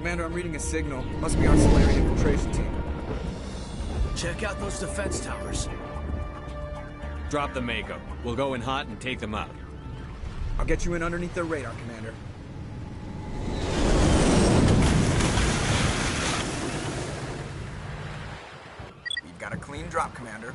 Commander, I'm reading a signal. Must be our Solarian infiltration team. Check out those defense towers. Drop the Mako. We'll go in hot and take them out. I'll get you in underneath their radar, Commander. We've got a clean drop, Commander.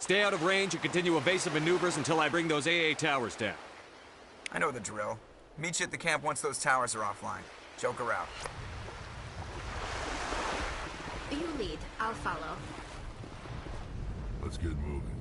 Stay out of range and continue evasive maneuvers until I bring those AA towers down. I know the drill. Meet you at the camp once those towers are offline. Joker out. You lead. I'll follow. Let's get moving.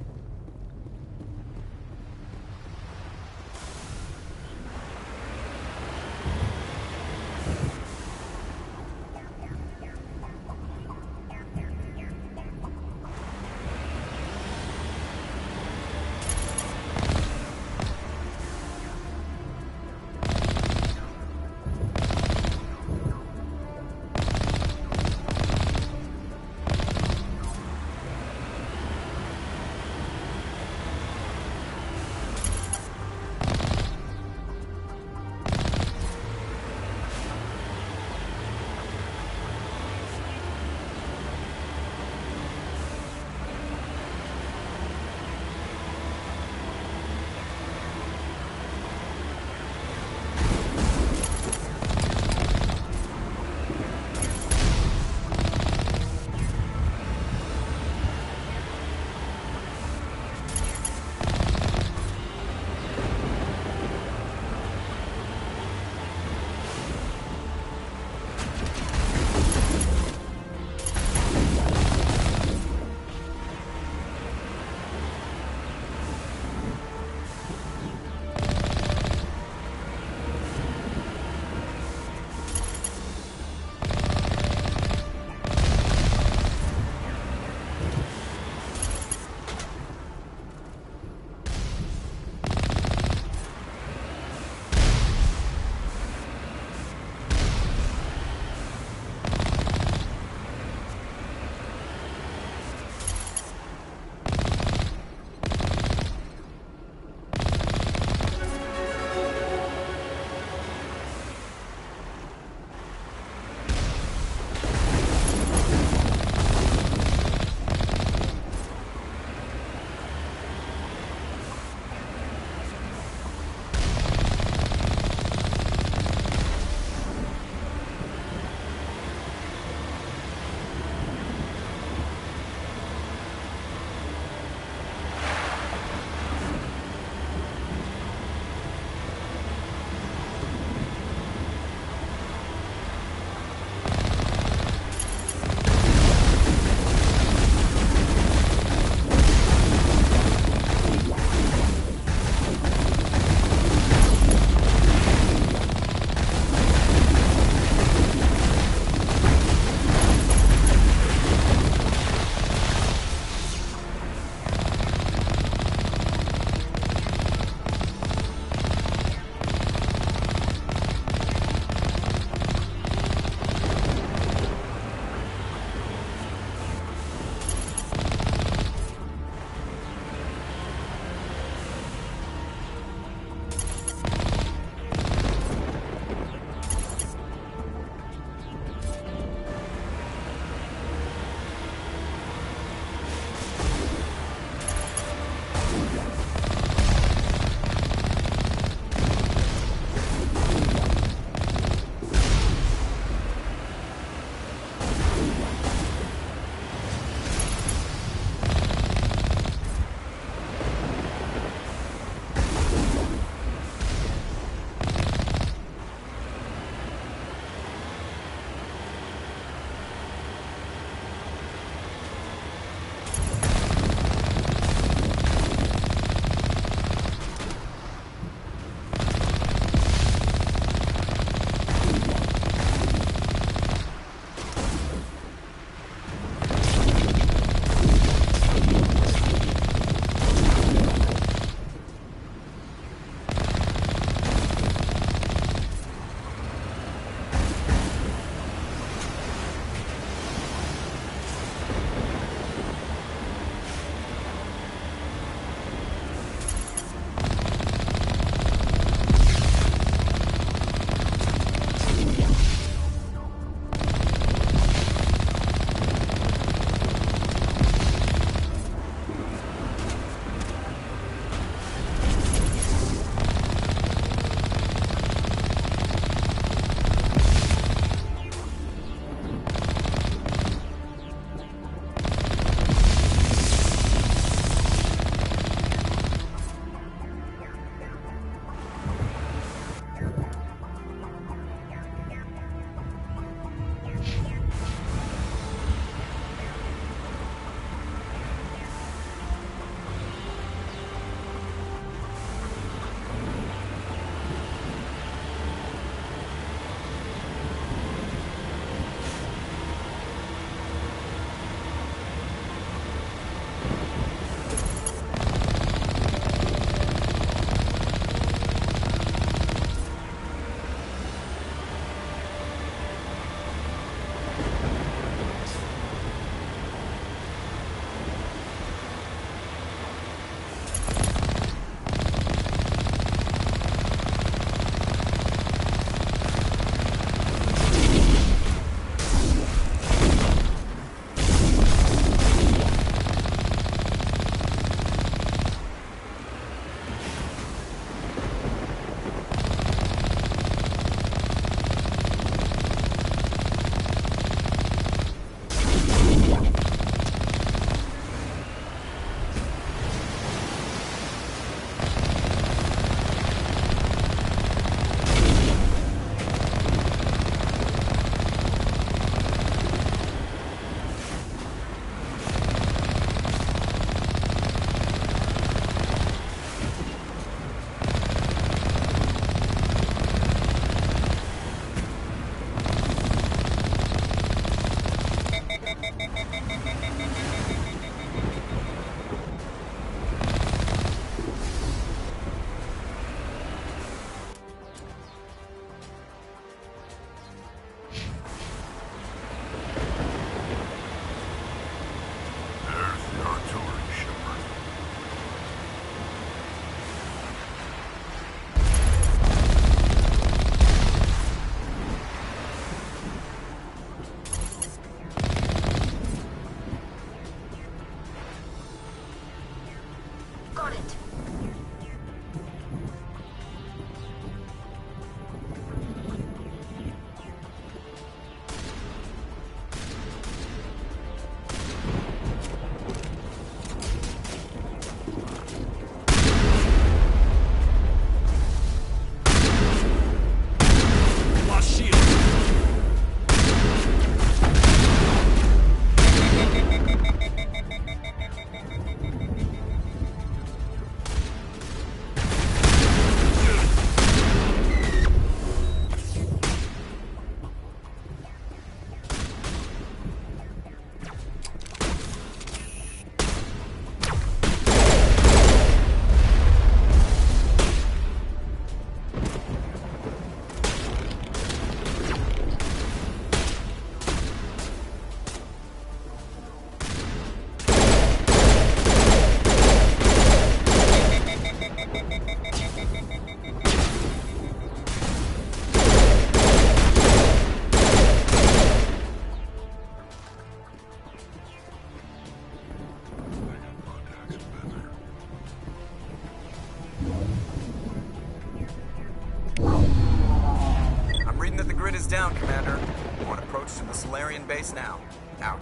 Salarian base now. Out.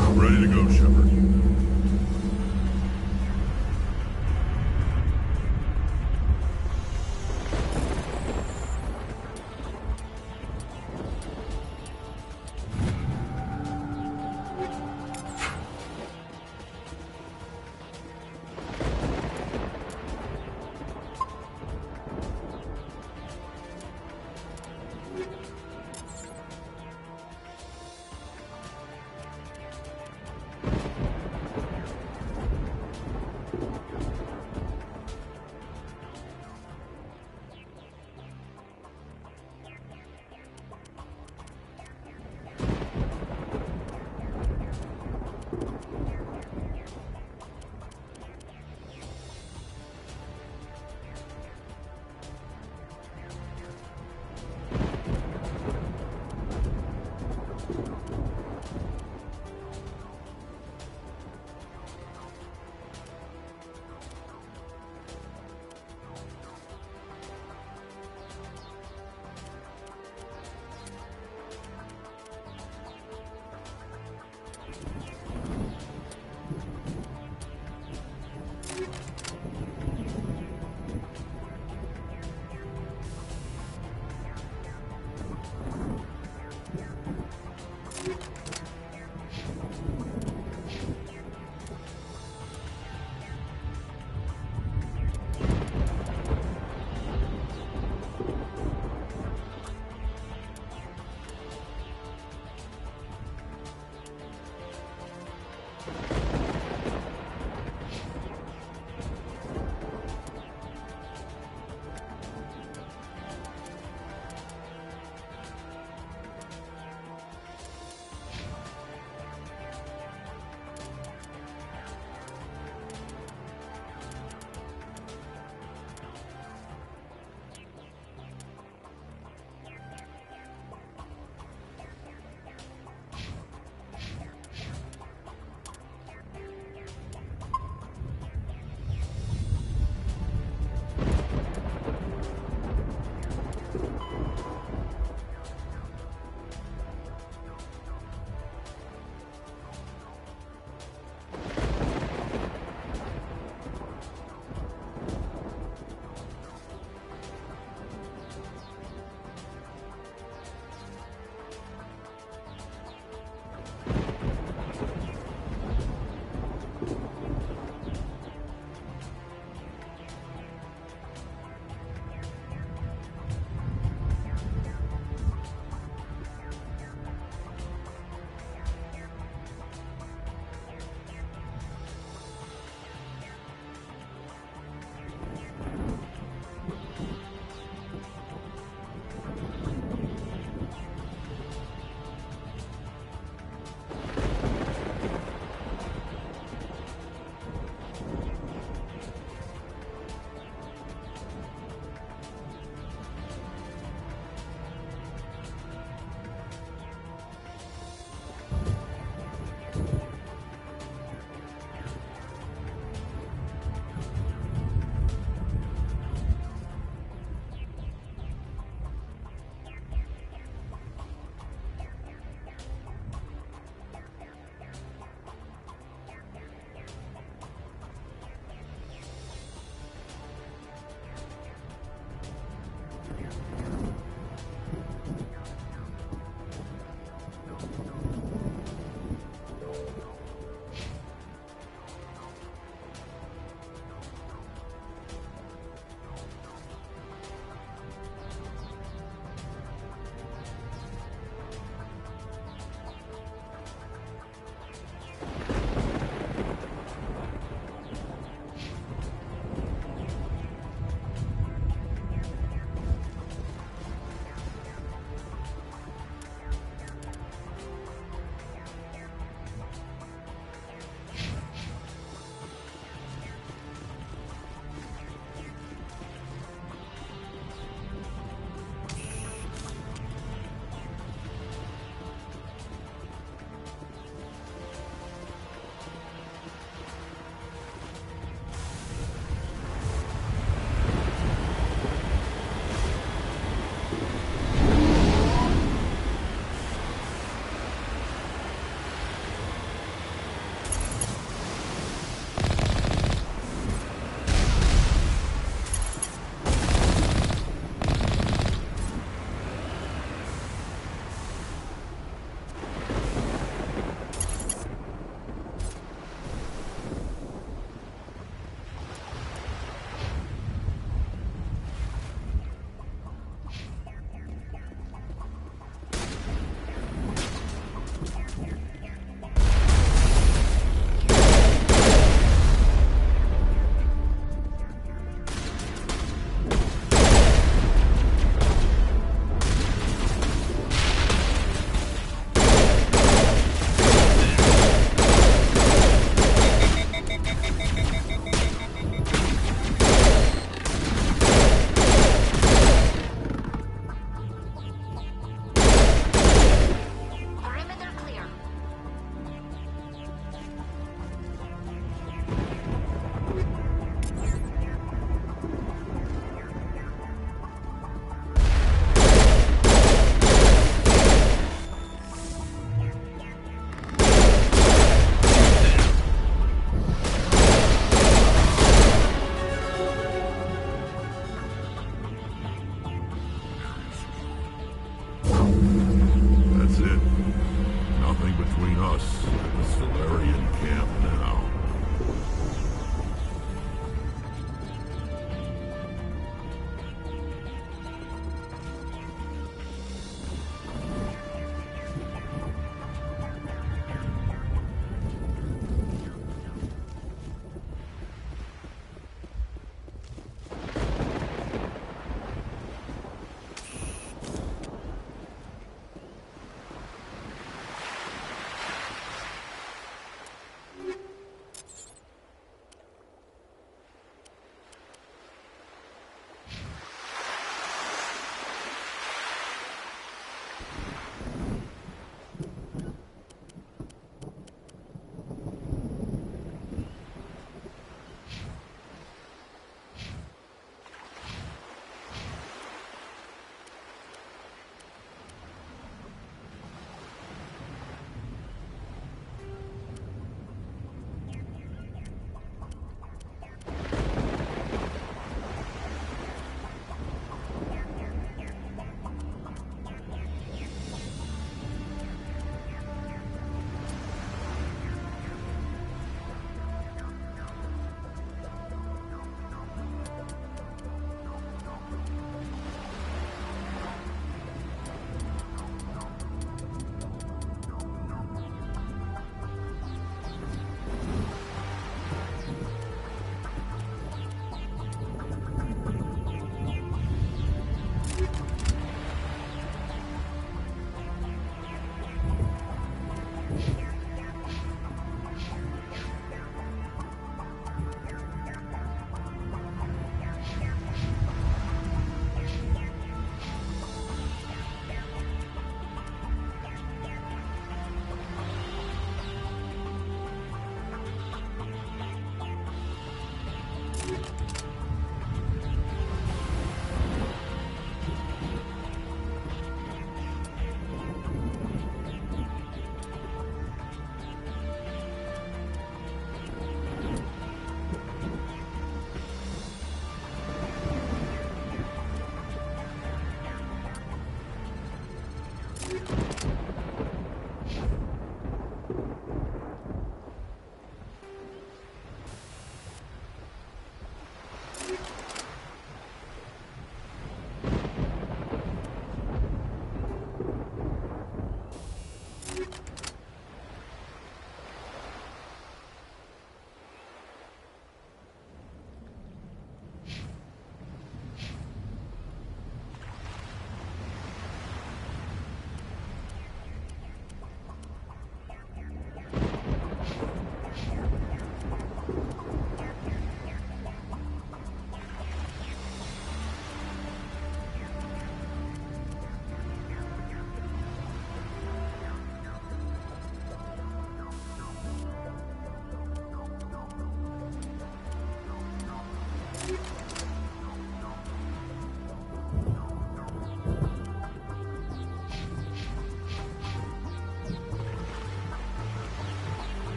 I'm ready to go, Shepard. us at the Solarian camp now.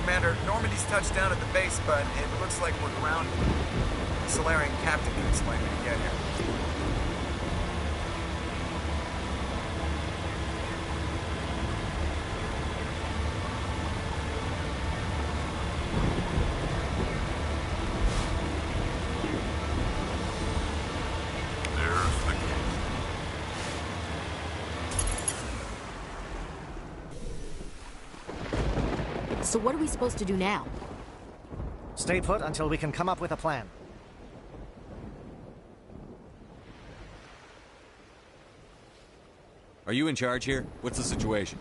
Commander, Normandy's touched down at the base, but it looks like we're grounded. The Solarian captain can explain when we get here. There's the gate. So what are we supposed to do now? Stay put until we can come up with a plan. Are you in charge here? What's the situation?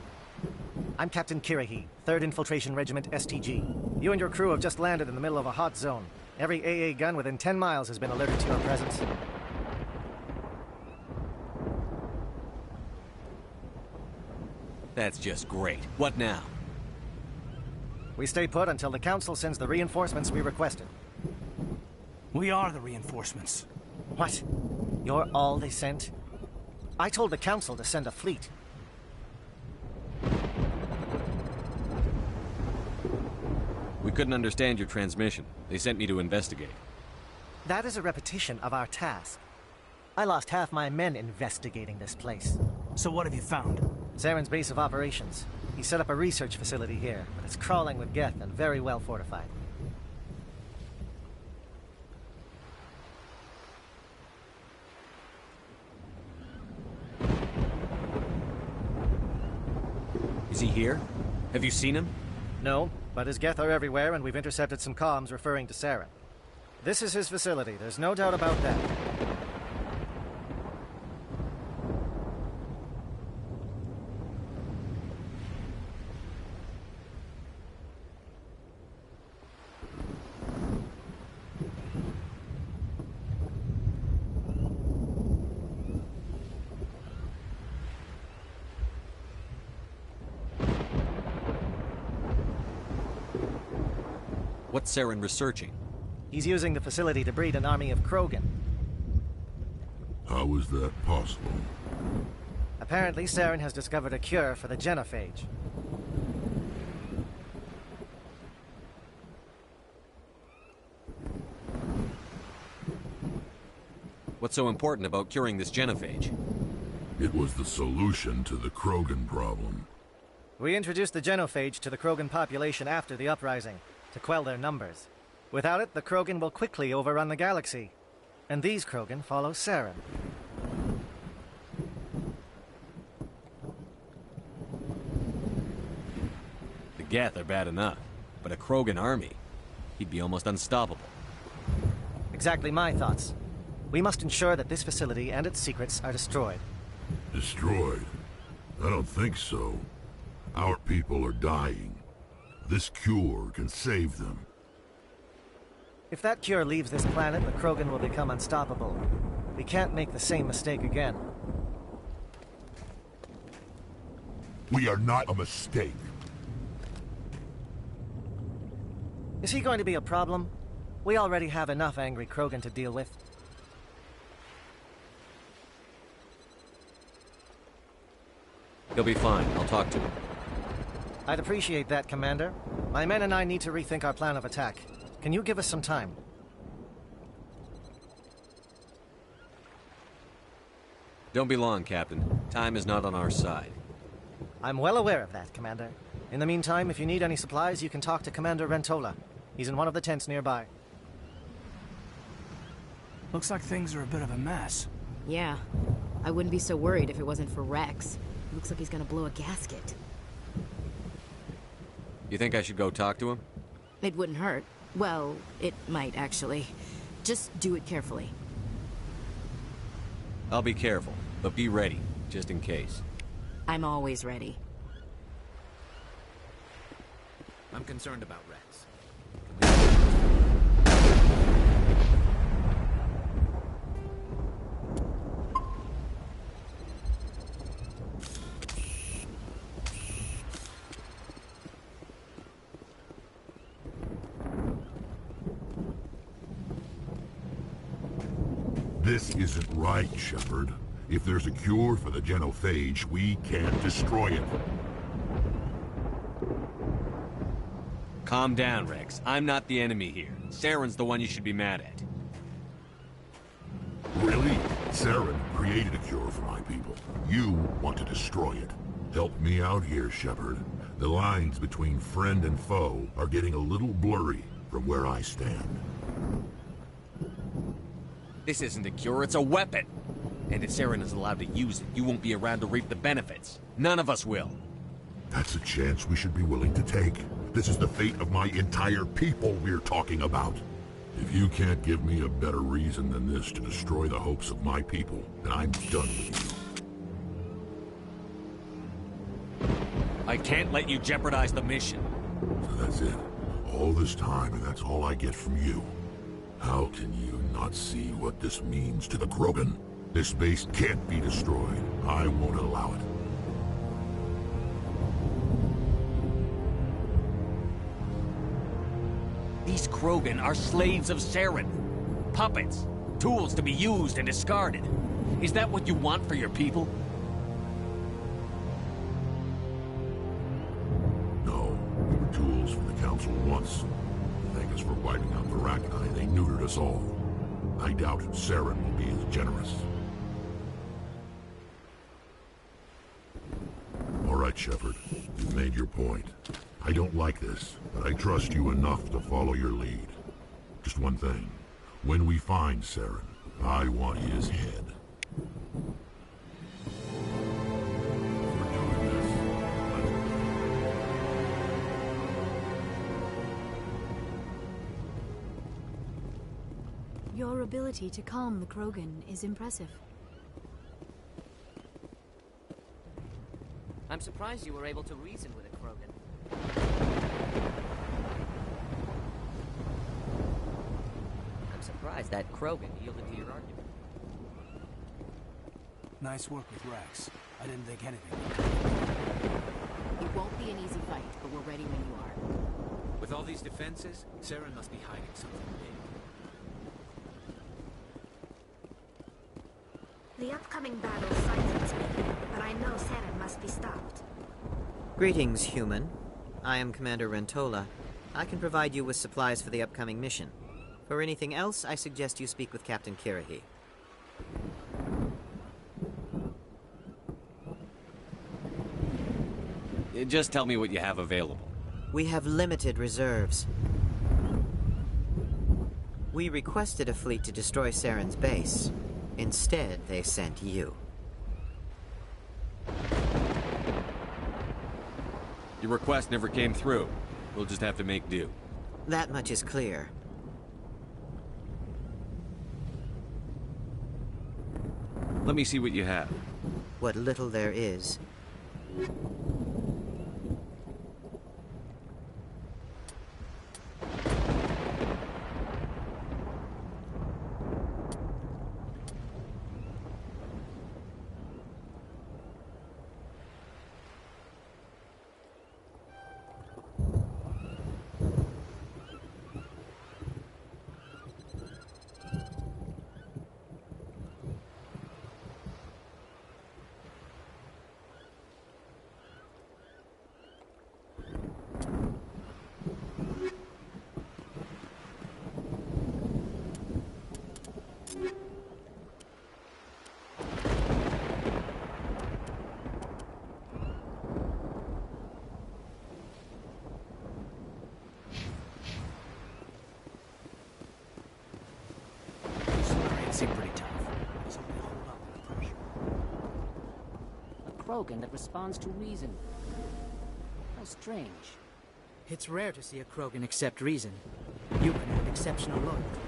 I'm Captain Kirrahe, 3rd Infiltration Regiment STG. You and your crew have just landed in the middle of a hot zone. Every AA gun within 10 miles has been alerted to your presence. That's just great. What now? We stay put until the Council sends the reinforcements we requested. We are the reinforcements. What? You're all they sent? I told the Council to send a fleet. We couldn't understand your transmission. They sent me to investigate. That is a repetition of our task. I lost half my men investigating this place. So what have you found? Saren's base of operations. He set up a research facility here, but it's crawling with Geth and very well fortified. Is he here? Have you seen him? No, but his Geth are everywhere, and we've intercepted some comms referring to Saren. This is his facility, there's no doubt about that. What's Saren researching? He's using the facility to breed an army of Krogan. How is that possible? Apparently, Saren has discovered a cure for the genophage. What's so important about curing this genophage? It was the solution to the Krogan problem. We introduced the genophage to the Krogan population after the uprising, to quell their numbers. Without it, the Krogan will quickly overrun the galaxy. And these Krogan follow Saren. The Geth are bad enough, but a Krogan army, he'd be almost unstoppable. Exactly my thoughts. We must ensure that this facility and its secrets are destroyed. Destroyed? I don't think so. Our people are dying. This cure can save them. If that cure leaves this planet, the Krogan will become unstoppable. We can't make the same mistake again. We are not a mistake. Is he going to be a problem? We already have enough angry Krogan to deal with. He'll be fine. I'll talk to him. I'd appreciate that, Commander. My men and I need to rethink our plan of attack. Can you give us some time? Don't be long, Captain. Time is not on our side. I'm well aware of that, Commander. In the meantime, if you need any supplies, you can talk to Commander Rentola. He's in one of the tents nearby. Looks like things are a bit of a mess. Yeah. I wouldn't be so worried if it wasn't for Rex. Looks like he's gonna blow a gasket. You think I should go talk to him? It wouldn't hurt. Well, it might, actually. Just do it carefully. I'll be careful, but be ready, just in case. I'm always ready. I'm concerned about Rex. This isn't right, Shepard. If there's a cure for the genophage, we can't destroy it. Calm down, Rex. I'm not the enemy here. Saren's the one you should be mad at. Really? Saren created a cure for my people. You want to destroy it. Help me out here, Shepard. The lines between friend and foe are getting a little blurry from where I stand. This isn't a cure, it's a weapon. And if Saren is allowed to use it, you won't be around to reap the benefits. None of us will. That's a chance we should be willing to take. This is the fate of my entire people we're talking about. If you can't give me a better reason than this to destroy the hopes of my people, then I'm done with you. I can't let you jeopardize the mission. So that's it. All this time, and that's all I get from you. How can you not see what this means to the Krogan? This base can't be destroyed. I won't allow it. These Krogan are slaves of Saren. Puppets. Tools to be used and discarded. Is that what you want for your people? No, we were tools for the Council once. Thank us for wiping out the Rachni. They neutered us all. I doubt Saren will be as generous. All right, Shepard. You've made your point. I don't like this, but I trust you enough to follow your lead. Just one thing. When we find Saren, I want his head. We're doing this. Your ability to calm the Krogan is impressive. I'm surprised you were able to reason with a Krogan. I'm surprised that Krogan yielded to your argument. Nice work with Rex. I didn't think anything. It won't be an easy fight, but we're ready when you are. With all these defenses, Saren must be hiding something big. The upcoming battle frightens me, but I know Saren must be stopped. Greetings, human. I am Commander Rentola. I can provide you with supplies for the upcoming mission. For anything else, I suggest you speak with Captain Kirrahe. Just tell me what you have available. We have limited reserves. We requested a fleet to destroy Saren's base. Instead, they sent you. Your request never came through. We'll just have to make do. That much is clear. Let me see what you have. What little there is. Seem pretty tough. So we hold up under pressure. A Krogan that responds to reason. How strange. It's rare to see a Krogan accept reason. You can have exceptional loyalty.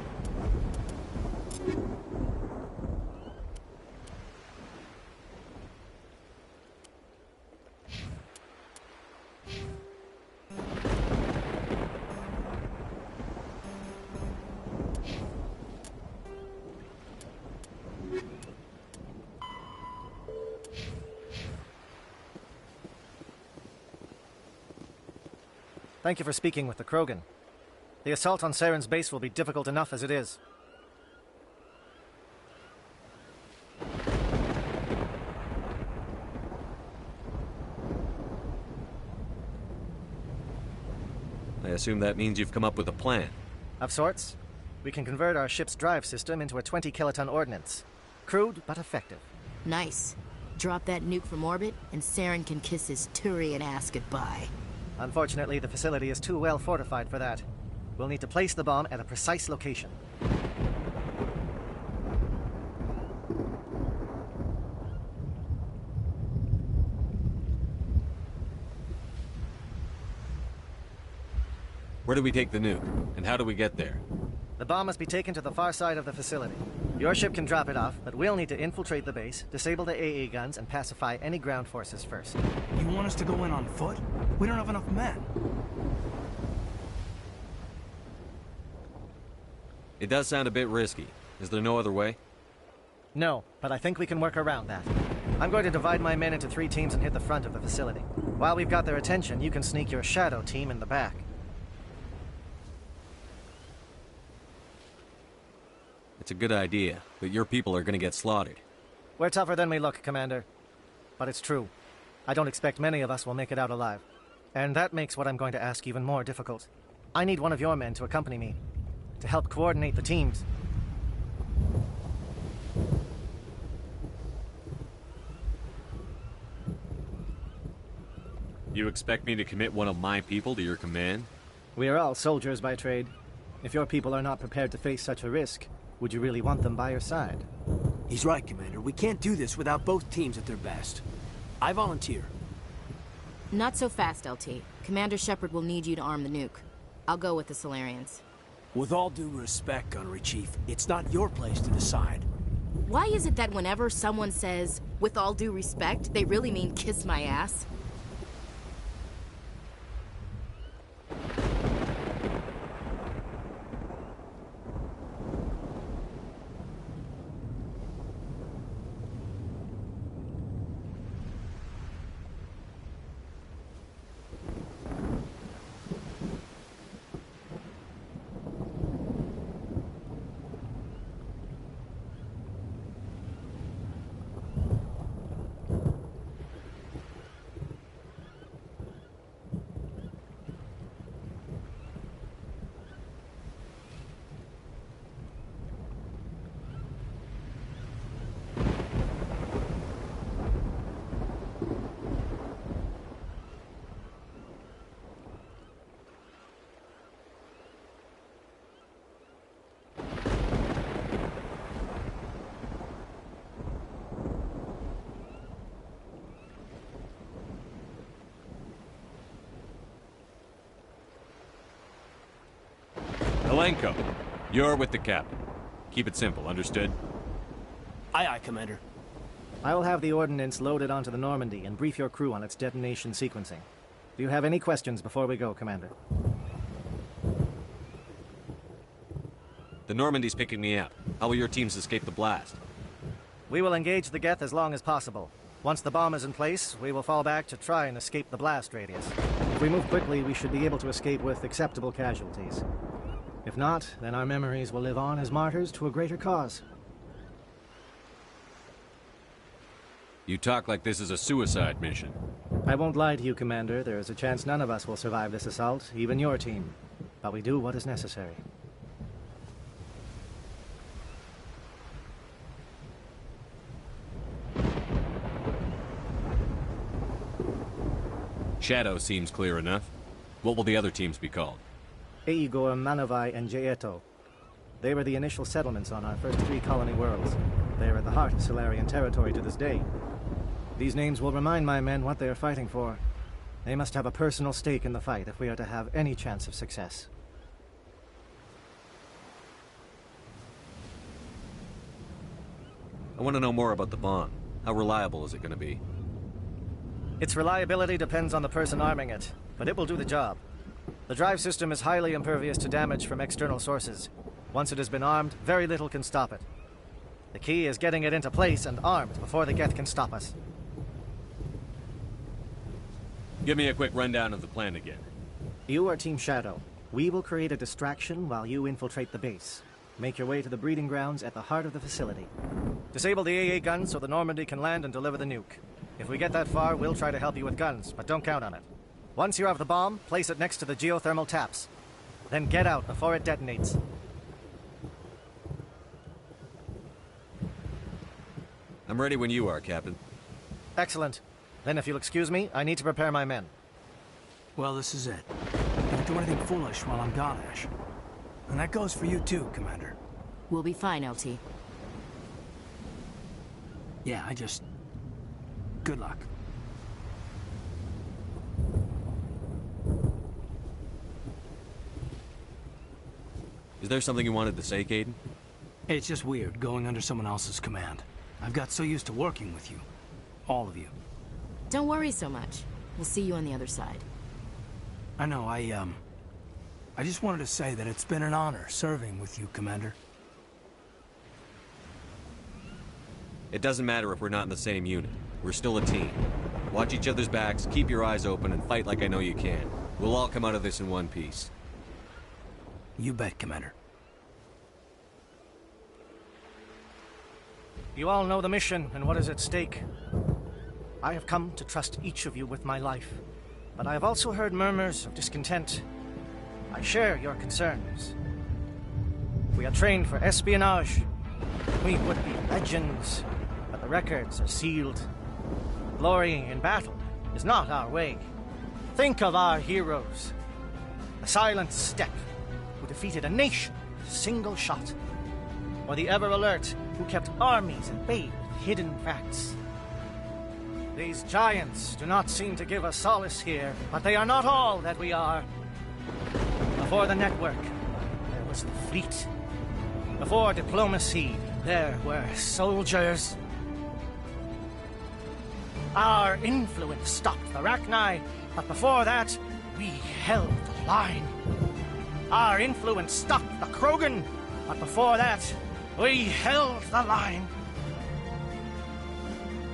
Thank you for speaking with the Krogan. The assault on Saren's base will be difficult enough as it is. assume that means you've come up with a plan. Of sorts. We can convert our ship's drive system into a 20-kiloton ordnance. Crude, but effective. Nice. Drop that nuke from orbit, and Saren can kiss his Turian ass goodbye. Unfortunately, the facility is too well fortified for that. We'll need to place the bomb at a precise location. Where do we take the nuke? And how do we get there? The bomb must be taken to the far side of the facility. Your ship can drop it off, but we'll need to infiltrate the base, disable the AA guns, and pacify any ground forces first. You want us to go in on foot? We don't have enough men. It does sound a bit risky. Is there no other way? No, but I think we can work around that. I'm going to divide my men into 3 teams and hit the front of the facility. While we've got their attention, you can sneak your shadow team in the back. It's a good idea, but your people are gonna get slaughtered. We're tougher than we look, Commander. But it's true. I don't expect many of us will make it out alive. And that makes what I'm going to ask even more difficult. I need one of your men to accompany me, to help coordinate the teams. You expect me to commit one of my people to your command? We are all soldiers by trade. If your people are not prepared to face such a risk, would you really want them by your side? He's right, Commander. We can't do this without both teams at their best. I volunteer. Not so fast, LT. Commander Shepard will need you to arm the nuke. I'll go with the Solarians. With all due respect, Gunnery Chief, it's not your place to decide. Why is it that whenever someone says, with all due respect, they really mean kiss my ass? Alenko, you're with the captain. Keep it simple, understood? Aye, aye, Commander. I will have the ordnance loaded onto the Normandy and brief your crew on its detonation sequencing. Do you have any questions before we go, Commander? The Normandy's picking me up. How will your teams escape the blast? We will engage the Geth as long as possible. Once the bomb is in place, we will fall back to try and escape the blast radius. If we move quickly, we should be able to escape with acceptable casualties. If not, then our memories will live on as martyrs to a greater cause. You talk like this is a suicide mission. I won't lie to you, Commander. There is a chance none of us will survive this assault, even your team. But we do what is necessary. Shadow seems clear enough. What will the other teams be called? Aegor, Manavai, and Jaeto. They were the initial settlements on our first 3 colony worlds. They are at the heart of Solarian territory to this day. These names will remind my men what they are fighting for. They must have a personal stake in the fight if we are to have any chance of success. I want to know more about the bomb. How reliable is it going to be? Its reliability depends on the person arming it, but it will do the job. The drive system is highly impervious to damage from external sources. Once it has been armed, very little can stop it. The key is getting it into place and armed before the Geth can stop us. Give me a quick rundown of the plan again. You are Team Shadow. We will create a distraction while you infiltrate the base. Make your way to the breeding grounds at the heart of the facility. Disable the AA guns so the Normandy can land and deliver the nuke. If we get that far, we'll try to help you with guns, but don't count on it. Once you have the bomb, place it next to the geothermal taps. Then get out before it detonates. I'm ready when you are, Captain. Excellent. Then if you'll excuse me, I need to prepare my men. Well, this is it. Don't do anything foolish while I'm gone, Ash. And that goes for you too, Commander. We'll be fine, LT. Yeah, good luck. Is there something you wanted to say, Kaidan? It's just weird, going under someone else's command. I've got so used to working with you. All of you. Don't worry so much. We'll see you on the other side. I know, I just wanted to say that it's been an honor serving with you, Commander. It doesn't matter if we're not in the same unit. We're still a team. Watch each other's backs, keep your eyes open, and fight like I know you can. We'll all come out of this in one piece. You bet, Commander. You all know the mission and what is at stake. I have come to trust each of you with my life, but I have also heard murmurs of discontent. I share your concerns. We are trained for espionage. We would be legends, but the records are sealed. Glory in battle is not our way. Think of our heroes. The Silent Step, who defeated a nation with a single shot. Or the Ever Alert, who kept armies at bay with hidden facts. These giants do not seem to give us solace here, but they are not all that we are. Before the network, there was the fleet. Before diplomacy, there were soldiers. Our influence stopped the Rachni, but before that, we held the line. Our influence stopped the Krogan, but before that, we held the line.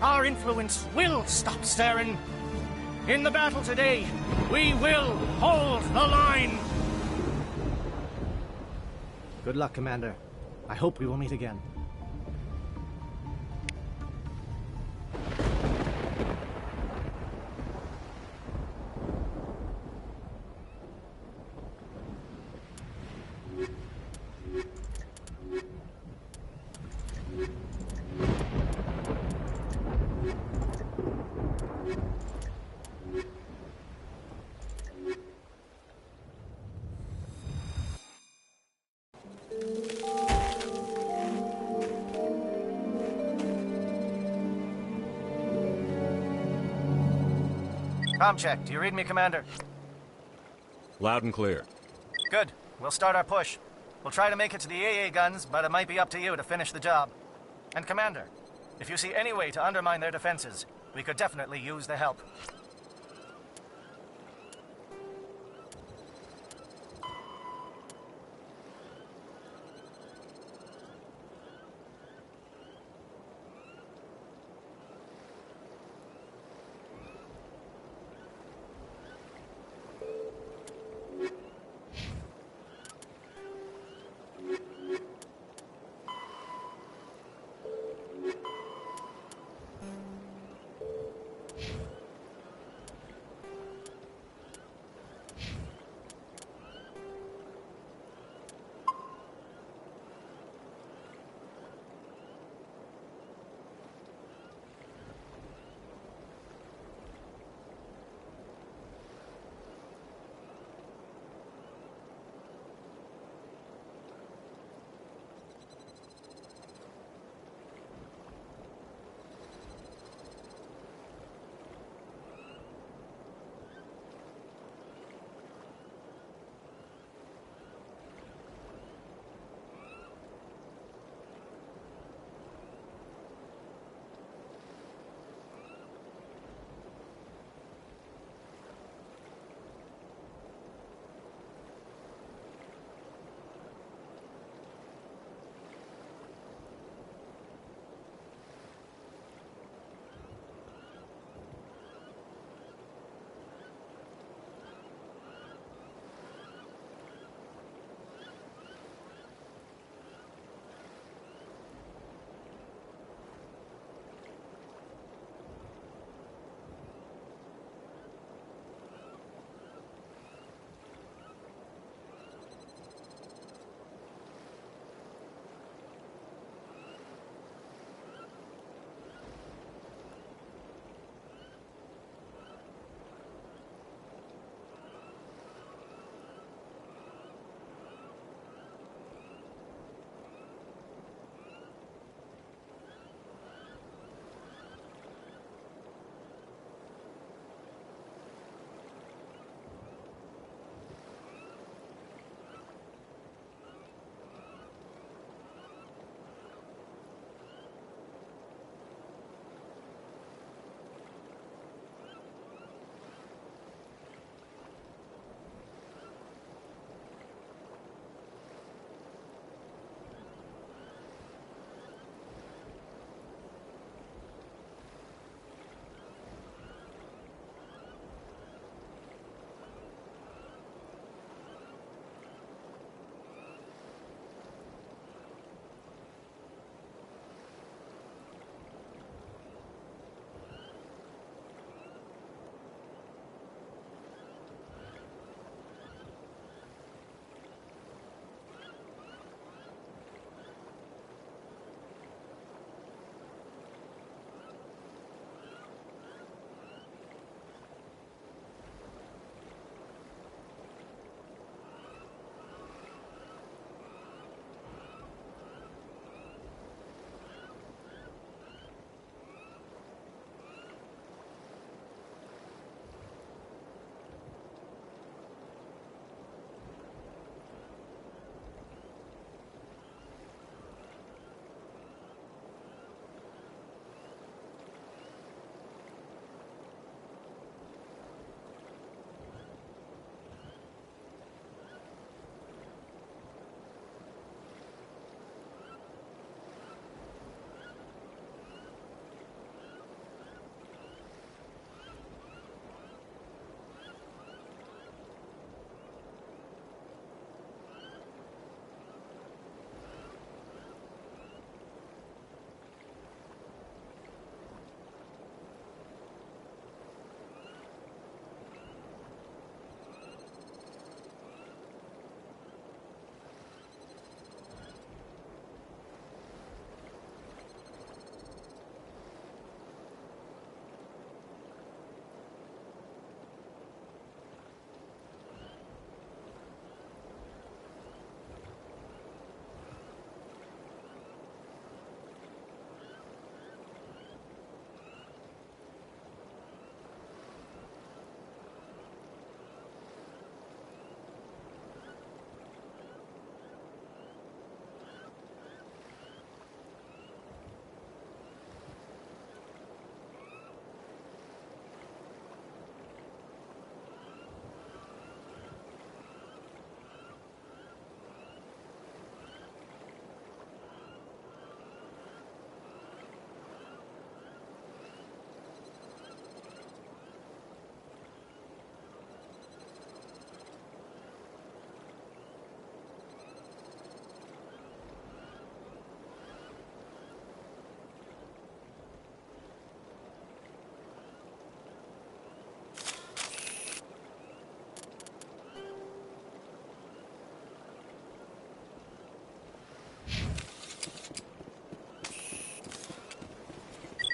Our influence will stop Saren. In the battle today, we will hold the line. Good luck, Commander. I hope we will meet again. Comm check. Do you read me, Commander? Loud and clear. Good. We'll start our push. We'll try to make it to the AA guns, but it might be up to you to finish the job. And Commander, if you see any way to undermine their defenses, we could definitely use the help.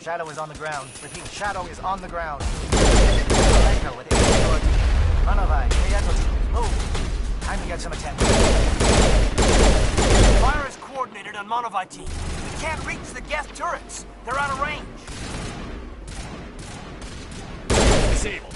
Shadow is on the ground. Repeat, Shadow is on the ground. Echo with authority. Manovai, Kayeto, move. Time to get some attention. Fire is coordinated on Monovai team. We can't reach the Geth turrets. They're out of range. Disabled.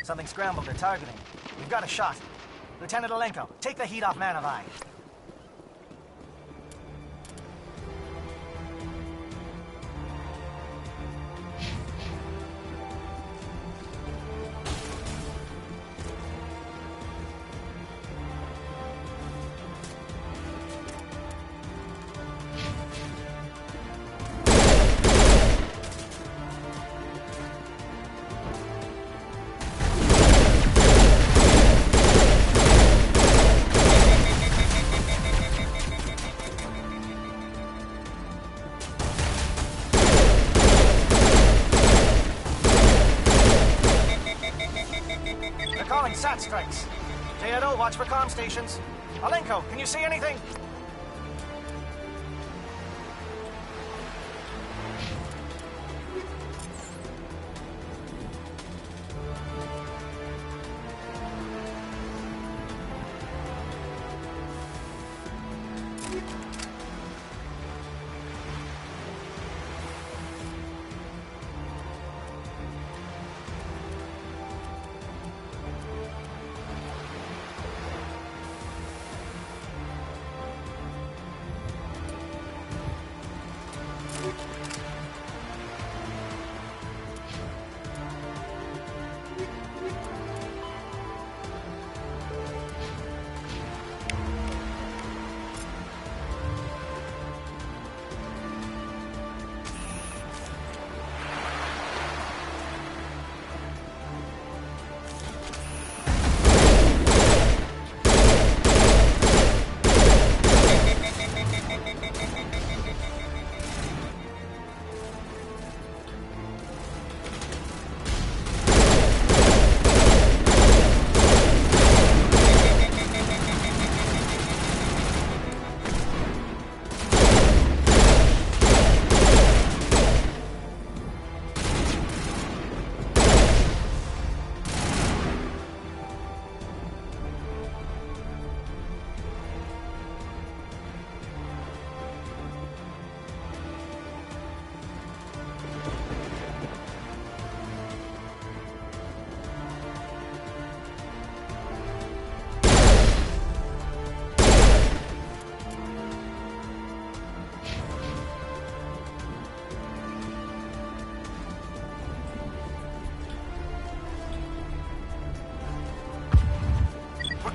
Something scrambled their targeting. We've got a shot. Lieutenant Alenko, take the heat off Manovai. SAT strikes. J.Edo, watch for comm stations. Alenko, can you see anything?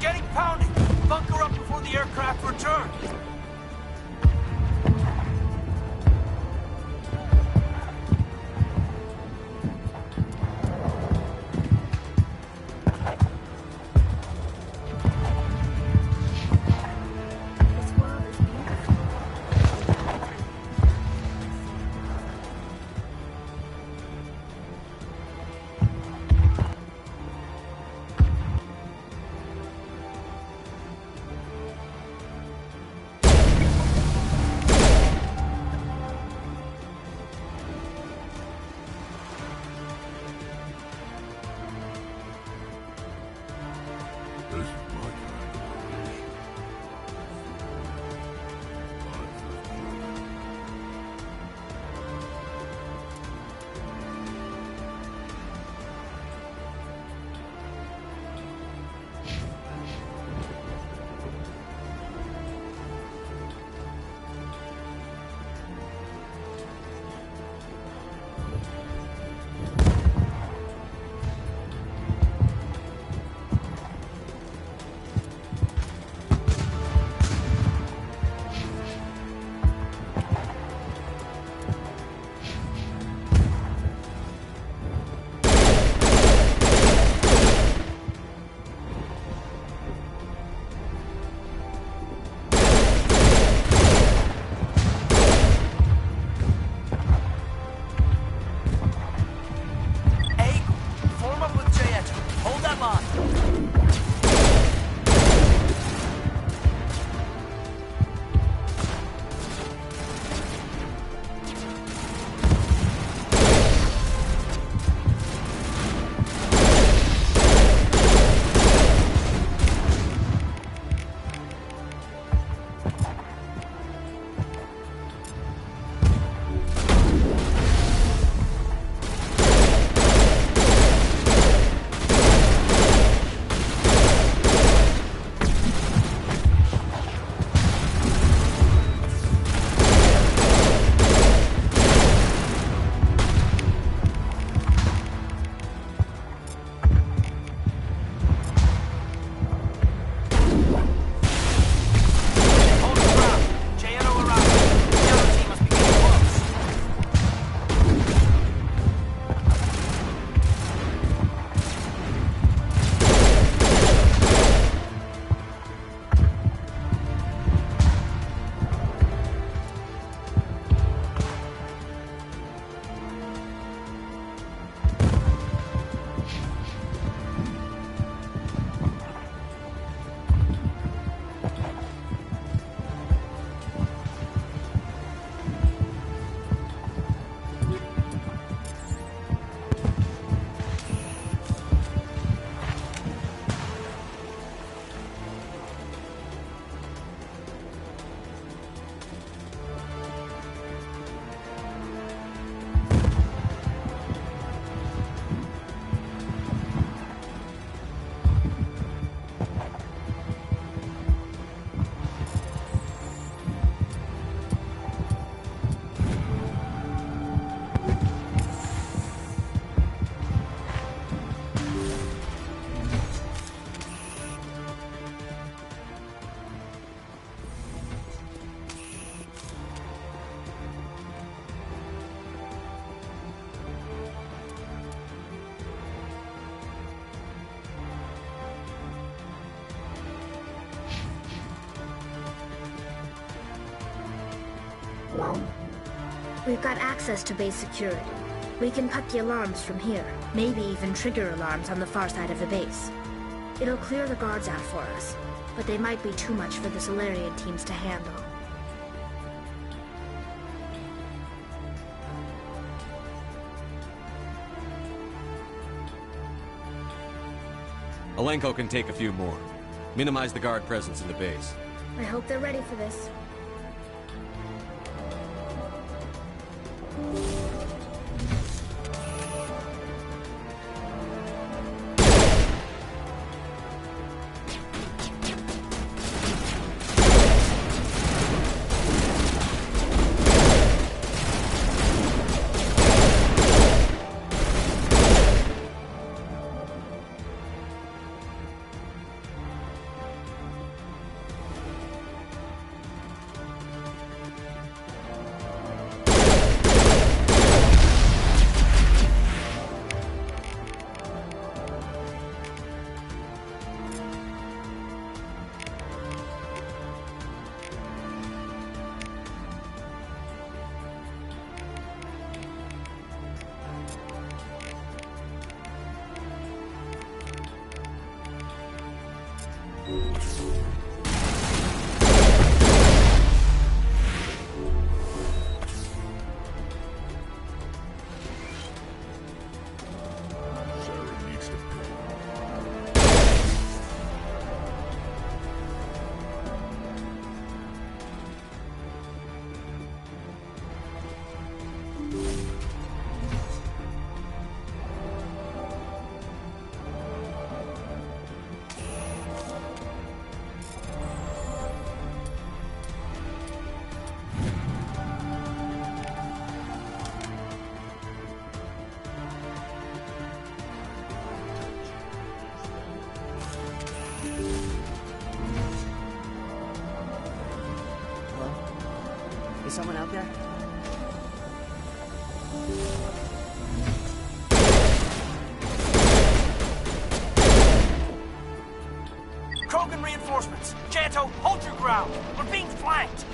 Getting pounded! Bunker up before the aircraft return! We've got access to base security. We can put the alarms from here. Maybe even trigger alarms on the far side of the base. It'll clear the guards out for us, but they might be too much for the Solarian teams to handle. Alenko can take a few more. Minimize the guard presence in the base. I hope they're ready for this. Is someone out there? Krogan reinforcements! Janto, hold your ground! We're being flanked!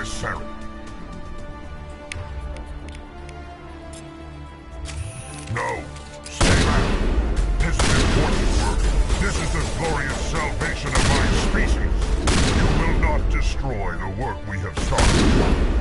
Where's Saren? No. Stay back. This is important work. This is the glorious salvation of my species. You will not destroy the work we have started.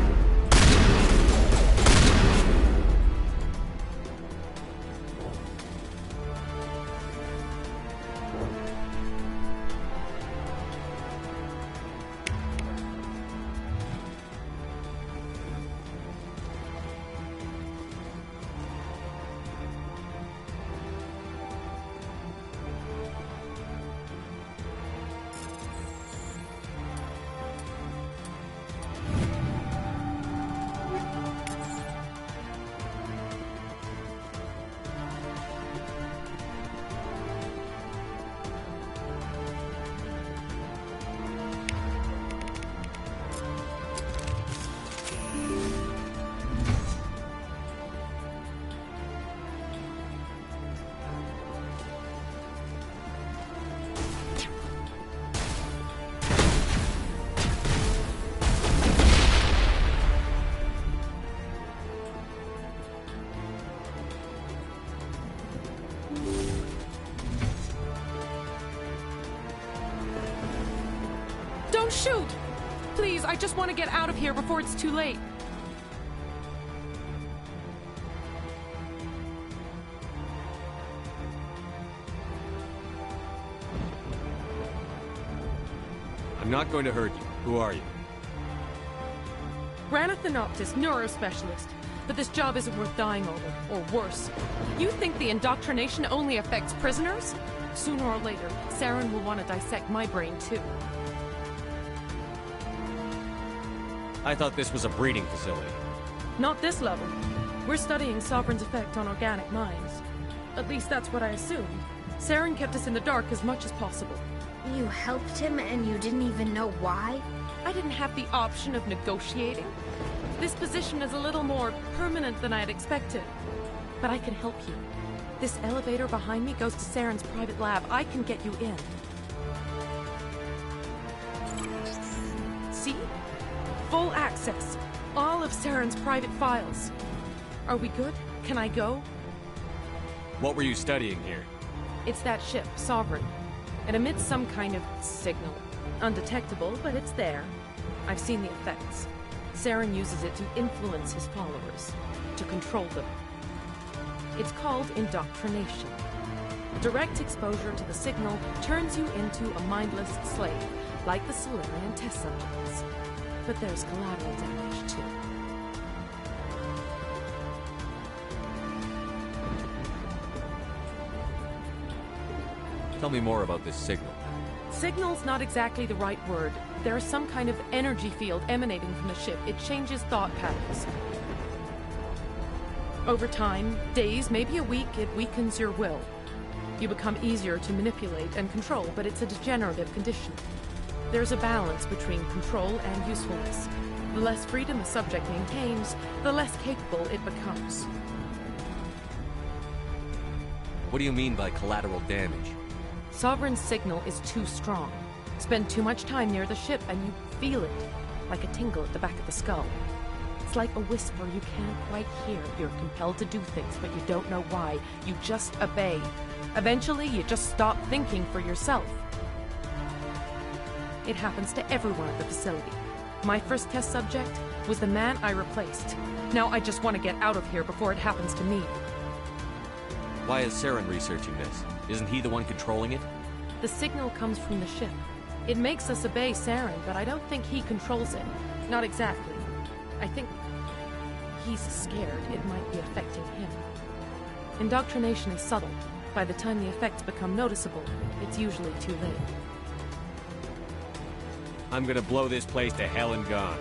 Don't shoot! Please, I just want to get out of here before it's too late. I'm not going to hurt you. Who are you? Ranith Noctis, neurospecialist. But this job isn't worth dying over, or worse. You think the indoctrination only affects prisoners? Sooner or later, Saren will want to dissect my brain too. I thought this was a breeding facility. Not this level. We're studying Sovereign's effect on organic minds. At least that's what I assumed. Saren kept us in the dark as much as possible. You helped him and you didn't even know why? I didn't have the option of negotiating. This position is a little more permanent than I had expected. But I can help you. This elevator behind me goes to Saren's private lab. I can get you in. See? Full access. All of Saren's private files. Are we good? Can I go? What were you studying here? It's that ship, Sovereign. It emits some kind of signal. Undetectable, but it's there. I've seen the effects. Saren uses it to influence his followers, to control them. It's called indoctrination. Direct exposure to the signal turns you into a mindless slave, like the Solarian test subjects. But there's collateral damage, too. Tell me more about this signal. Signal's not exactly the right word. There's some kind of energy field emanating from the ship. It changes thought patterns. Over time, days, maybe a week, it weakens your will. You become easier to manipulate and control, but it's a degenerative condition. There's a balance between control and usefulness. The less freedom a subject maintains, the less capable it becomes. What do you mean by collateral damage? Sovereign's signal is too strong. Spend too much time near the ship and you feel it, like a tingle at the back of the skull. It's like a whisper you can't quite hear. You're compelled to do things, but you don't know why. You just obey. Eventually, you just stop thinking for yourself. It happens to everyone at the facility. My first test subject was the man I replaced. Now I just want to get out of here before it happens to me. Why is Saren researching this? Isn't he the one controlling it? The signal comes from the ship. It makes us obey Saren, but I don't think he controls it. Not exactly. I think he's scared it might be affecting him. Indoctrination is subtle. By the time the effects become noticeable, it's usually too late. I'm gonna blow this place to hell and gone.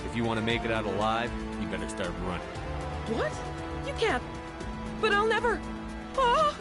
If you want to make it out alive, you better start running. What? You can't. But I'll never. Ah!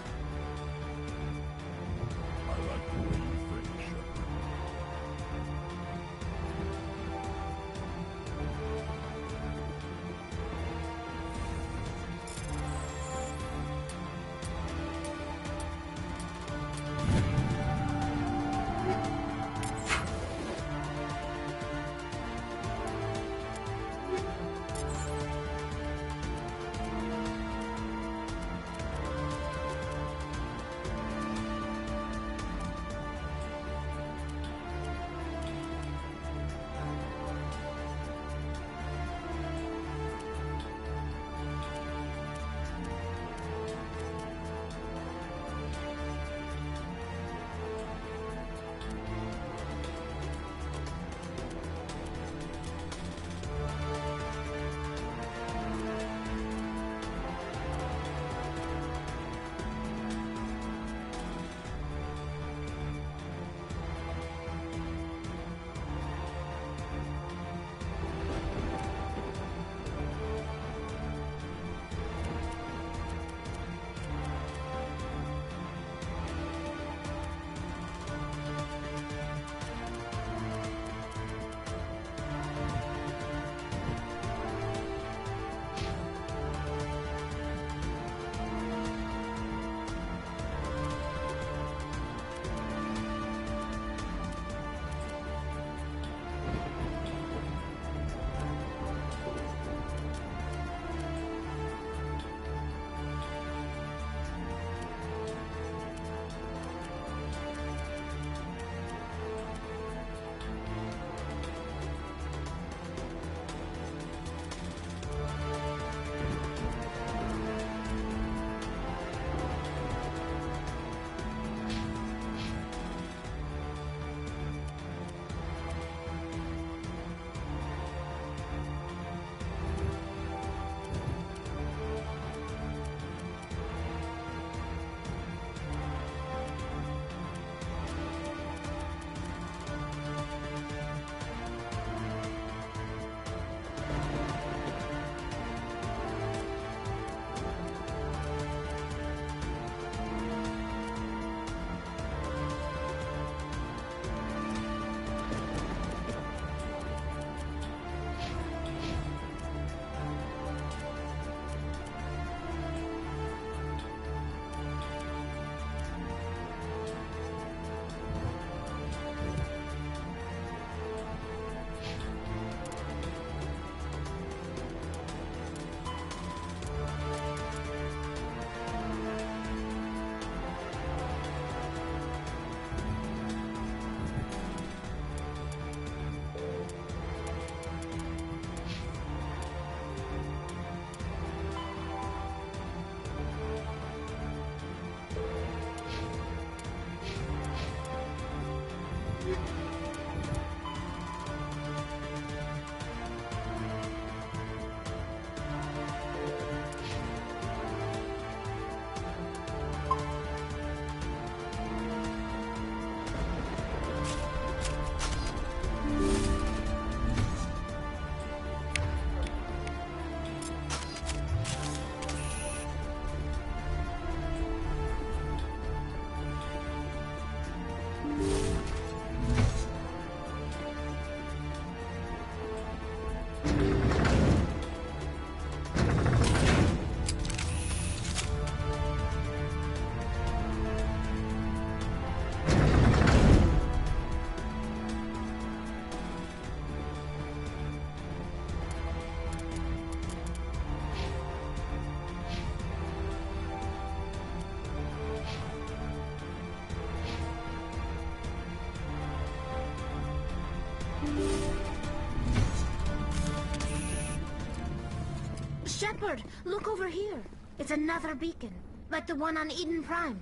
Shepard, look over here. It's another beacon, like the one on Eden Prime.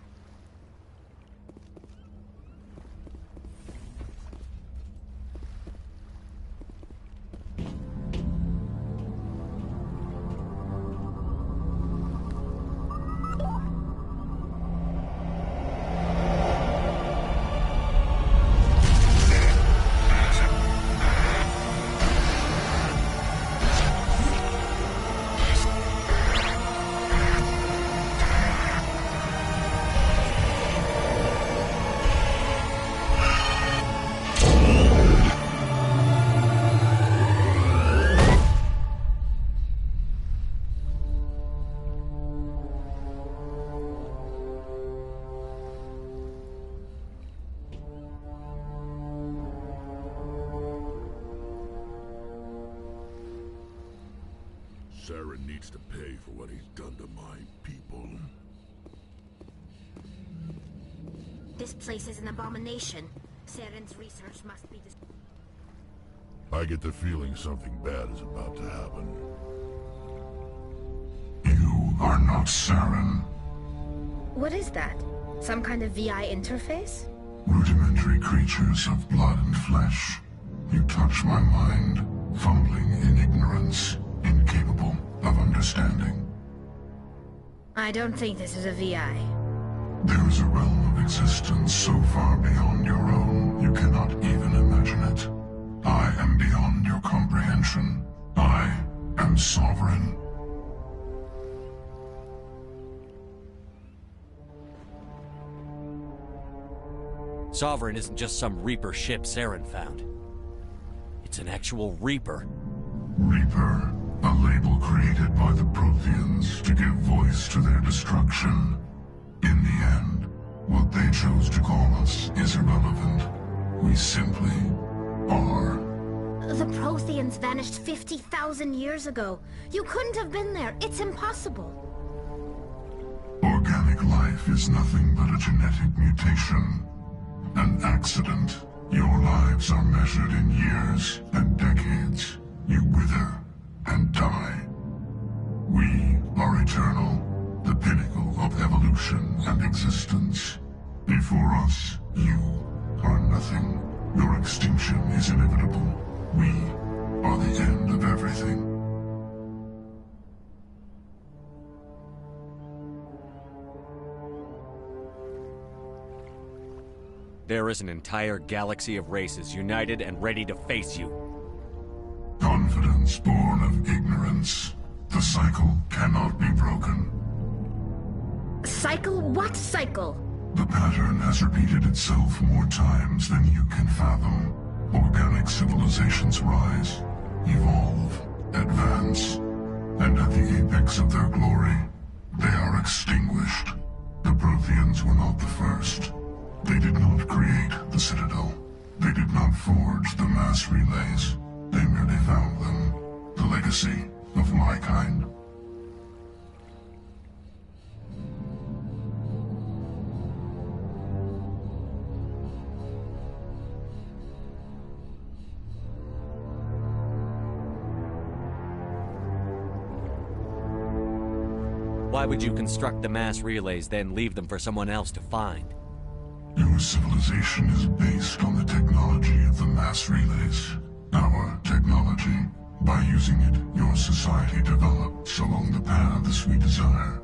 Saren needs to pay for what he's done to my people. This place is an abomination. Saren's research must be I get the feeling something bad is about to happen. You are not Saren. What is that? Some kind of VI interface? Rudimentary creatures of blood and flesh. You touch my mind, fumbling in ignorance, incapable of understanding. I don't think this is a VI. There is a realm of existence so far beyond your own, you cannot even imagine it. I am beyond your comprehension. I am sovereign. Sovereign isn't just some Reaper ship Saren found. It's an actual Reaper. Reaper, a label created by the Protheans to give voice to their destruction. In the end, what they chose to call us is irrelevant. We simply are. The Protheans vanished 50,000 years ago. You couldn't have been there. It's impossible. Organic life is nothing but a genetic mutation. An accident. Your lives are measured in years and decades. You wither and die. We are eternal, the pinnacle of evolution and existence. Before us, you are nothing. Your extinction is inevitable. We are the end of everything. There is an entire galaxy of races united and ready to face you. Confidence born of ignorance. The cycle cannot be broken. Cycle? What cycle? The pattern has repeated itself more times than you can fathom. Organic civilizations rise, evolve, advance, and at the apex of their glory, they are extinguished. The Protheans were not the first. They did not create the Citadel. They did not forge the mass relays. They merely found them. The legacy of my kind. Why would you construct the mass relays, then leave them for someone else to find? Your civilization is based on the technology of the mass relays. Our technology. By using it, your society develops along the paths we desire.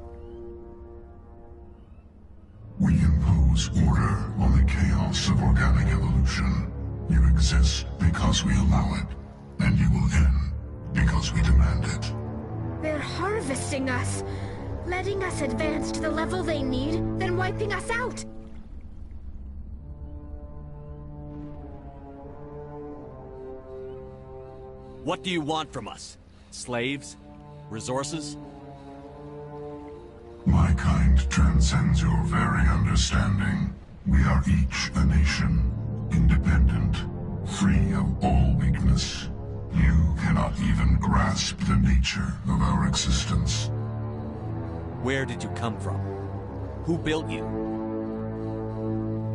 We impose order on the chaos of organic evolution. You exist because we allow it, and you will end because we demand it. They're harvesting us, letting us advance to the level they need, then wiping us out. What do you want from us? Slaves? Resources? My kind transcends your very understanding. We are each a nation, independent, free of all weakness. You cannot even grasp the nature of our existence. Where did you come from? Who built you?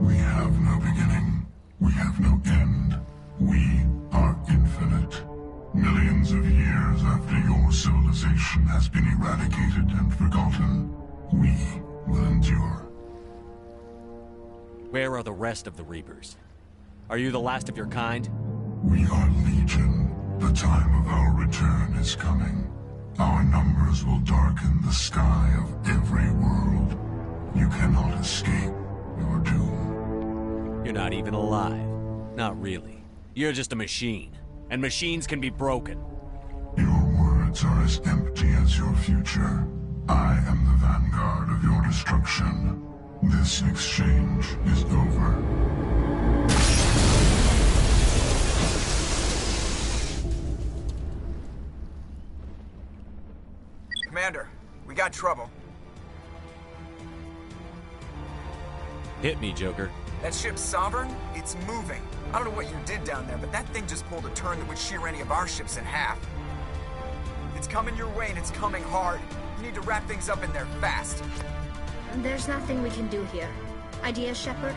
We have no beginning. We have no end. We are infinite. Millions of years after your civilization has been eradicated and forgotten, we will endure. Where are the rest of the Reapers? Are you the last of your kind? We are Legion. The time of our return is coming. Our numbers will darken the sky of every world. You cannot escape your doom. You're not even alive. Not really. You're just a machine. And machines can be broken. Your words are as empty as your future. I am the vanguard of your destruction. This exchange is over. Commander, we got trouble. Hit me, Joker. That ship Sovereign, it's moving. I don't know what you did down there, but that thing just pulled a turn that would shear any of our ships in half. It's coming your way, and it's coming hard. You need to wrap things up in there fast. There's nothing we can do here. Idea, Shepard?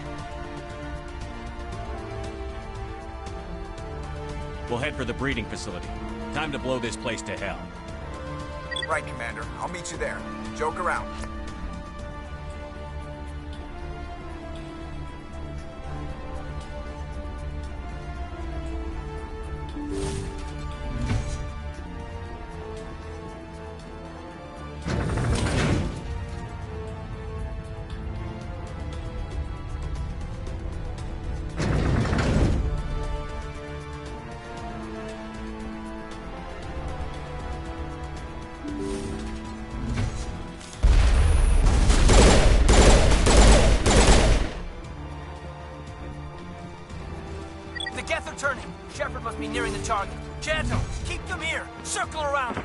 We'll head for the breeding facility. Time to blow this place to hell. Right, Commander. I'll meet you there. Joker out. The Geth are turning. Shepard must be nearing the target. Janto, keep them here. Circle around.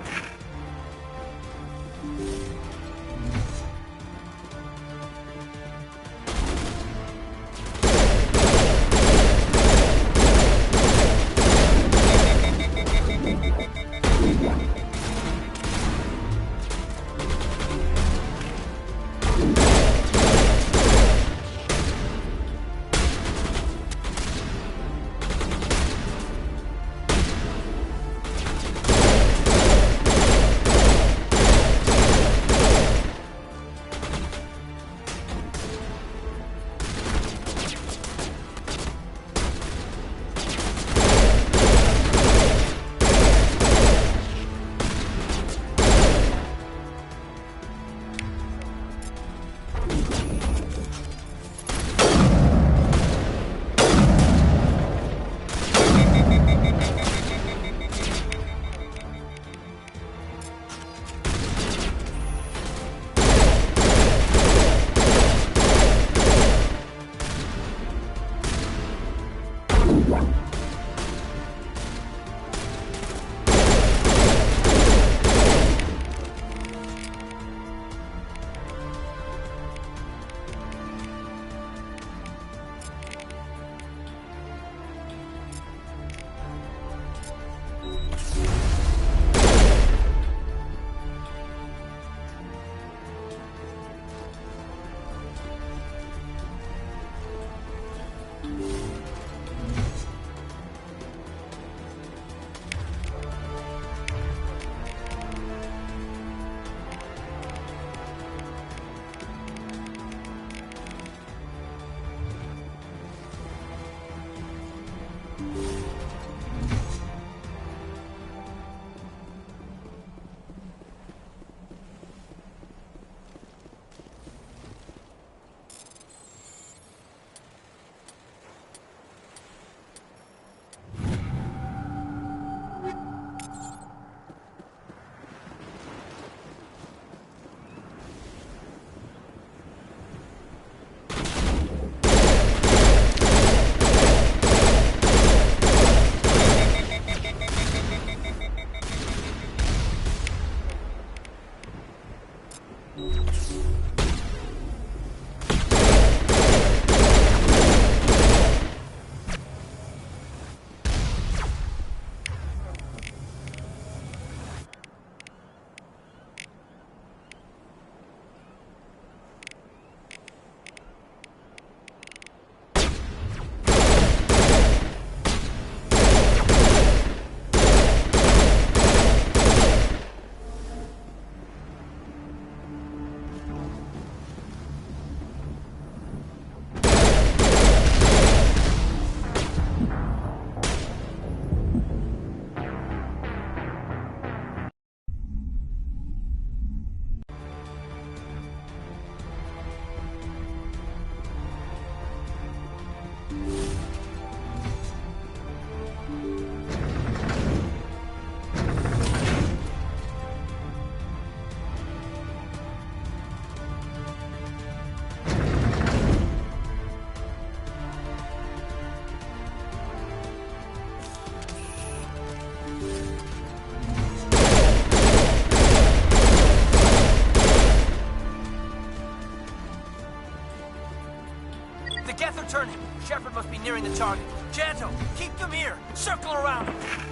Shepard must be nearing the target. Janto, keep them here. Circle around him.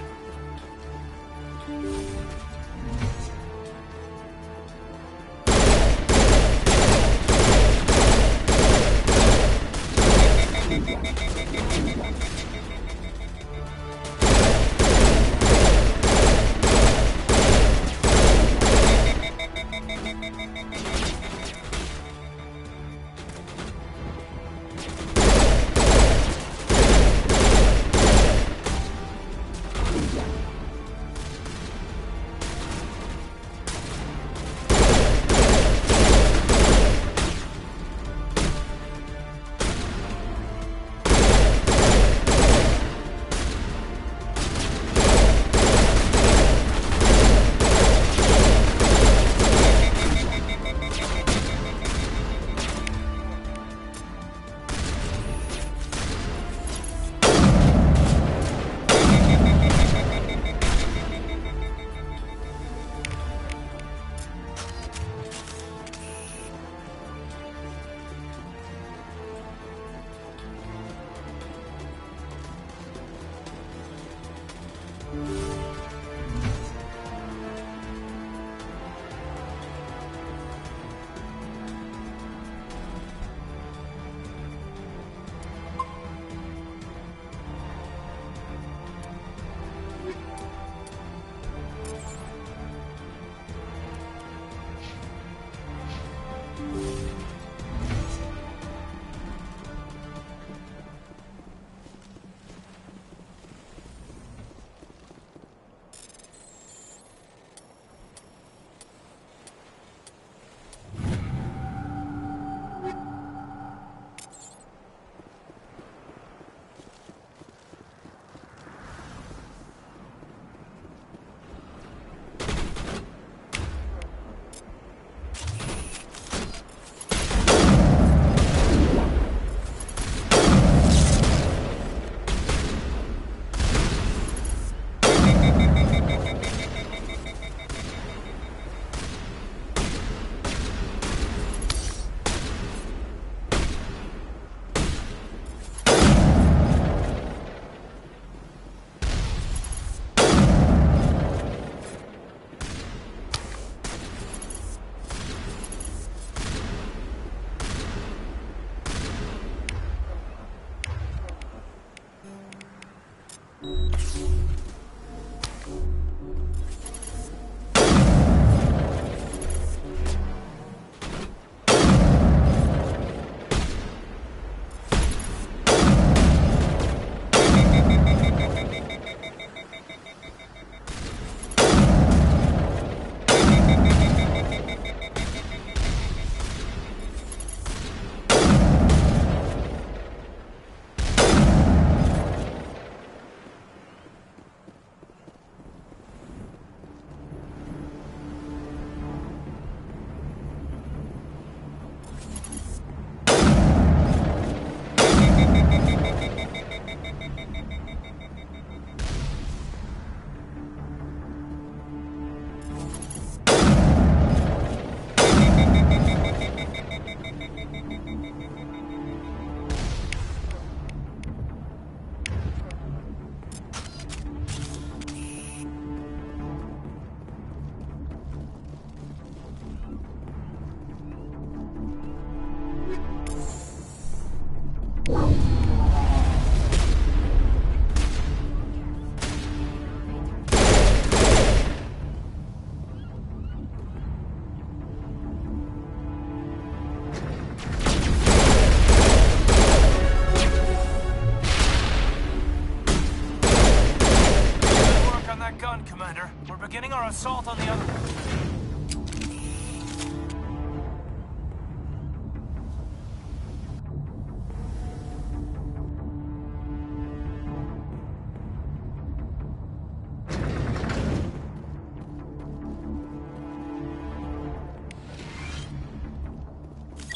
beginning our assault on the other one.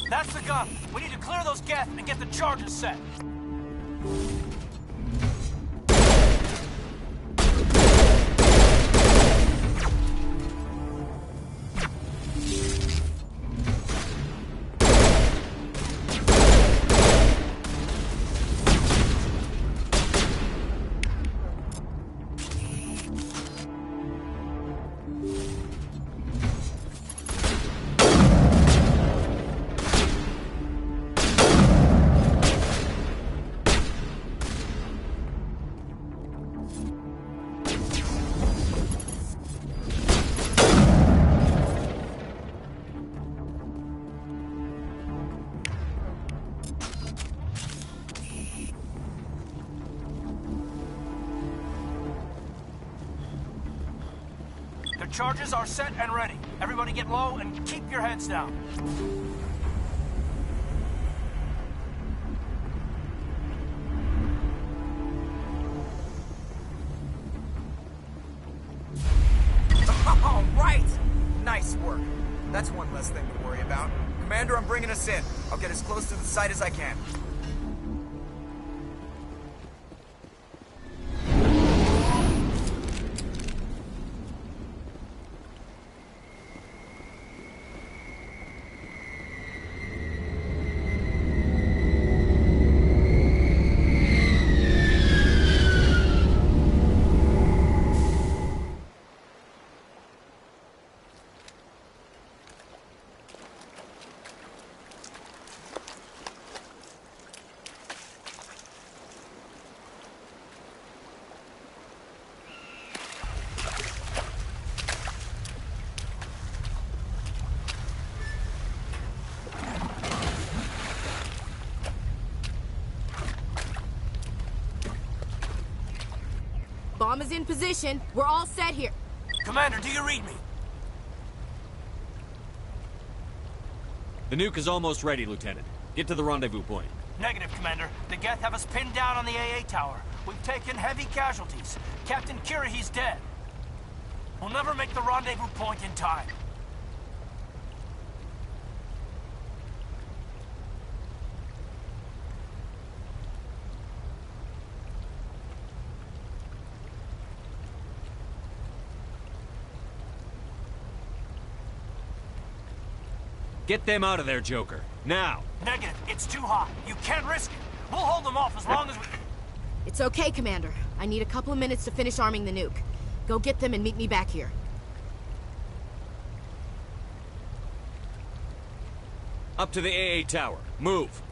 That's the gun. We need to clear those Geth and get the charges set. charges are set and ready. Everybody get low and keep your heads down. All right! Nice work. That's one less thing to worry about. Commander, I'm bringing us in. I'll get as close to the site as I can. Bomb is in position. We're all set here. Commander, do you read me? The nuke is almost ready, Lieutenant. Get to the rendezvous point. Negative, Commander. The Geth have us pinned down on the AA tower. We've taken heavy casualties. Captain Kirahi's dead. We'll never make the rendezvous point in time. Get them out of there, Joker. Now! Negative. It's too hot. You can't risk it. We'll hold them off as long as we... It's okay, Commander. I need a couple of minutes to finish arming the nuke. Go get them and meet me back here. Up to the AA tower. Move!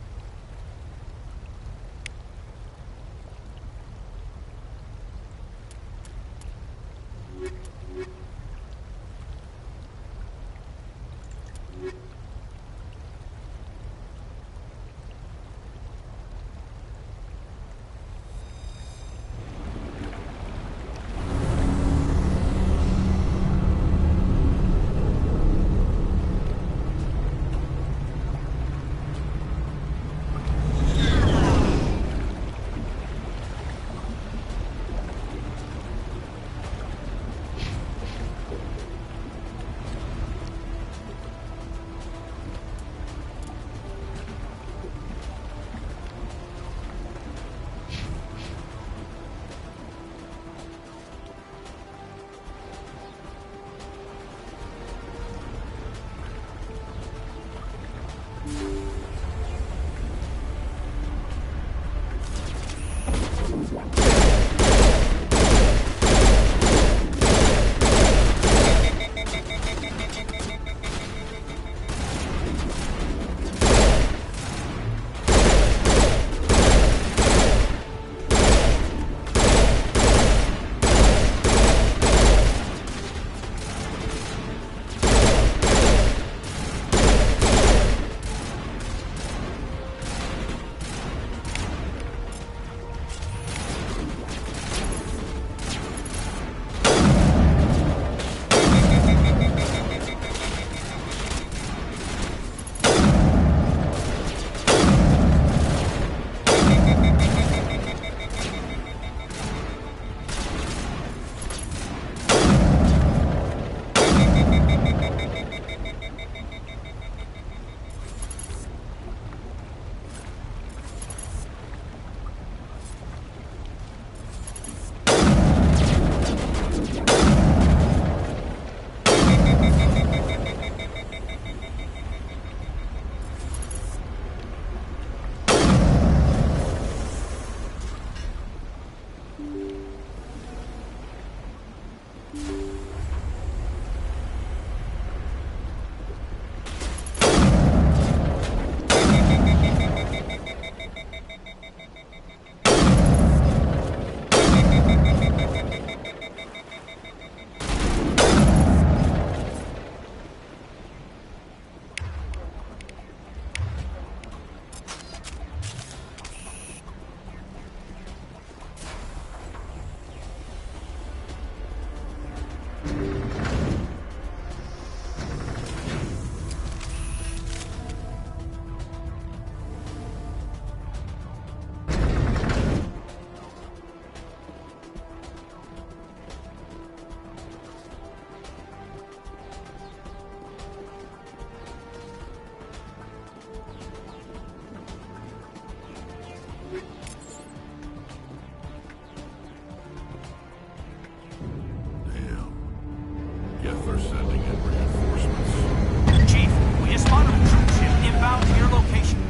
Geth are sending in reinforcements. Chief, we just spotted a troop ship inbound to your location.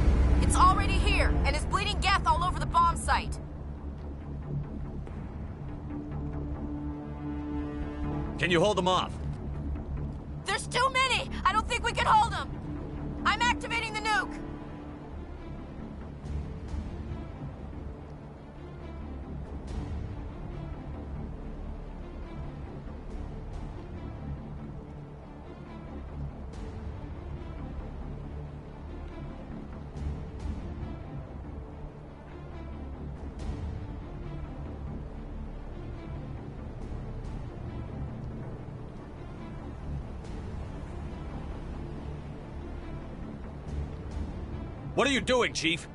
It's already here, and is bleeding Geth all over the bomb site. Can you hold them off? There's too many! I don't think we can hold them! I'm activating the nuke! What are you doing, Chief?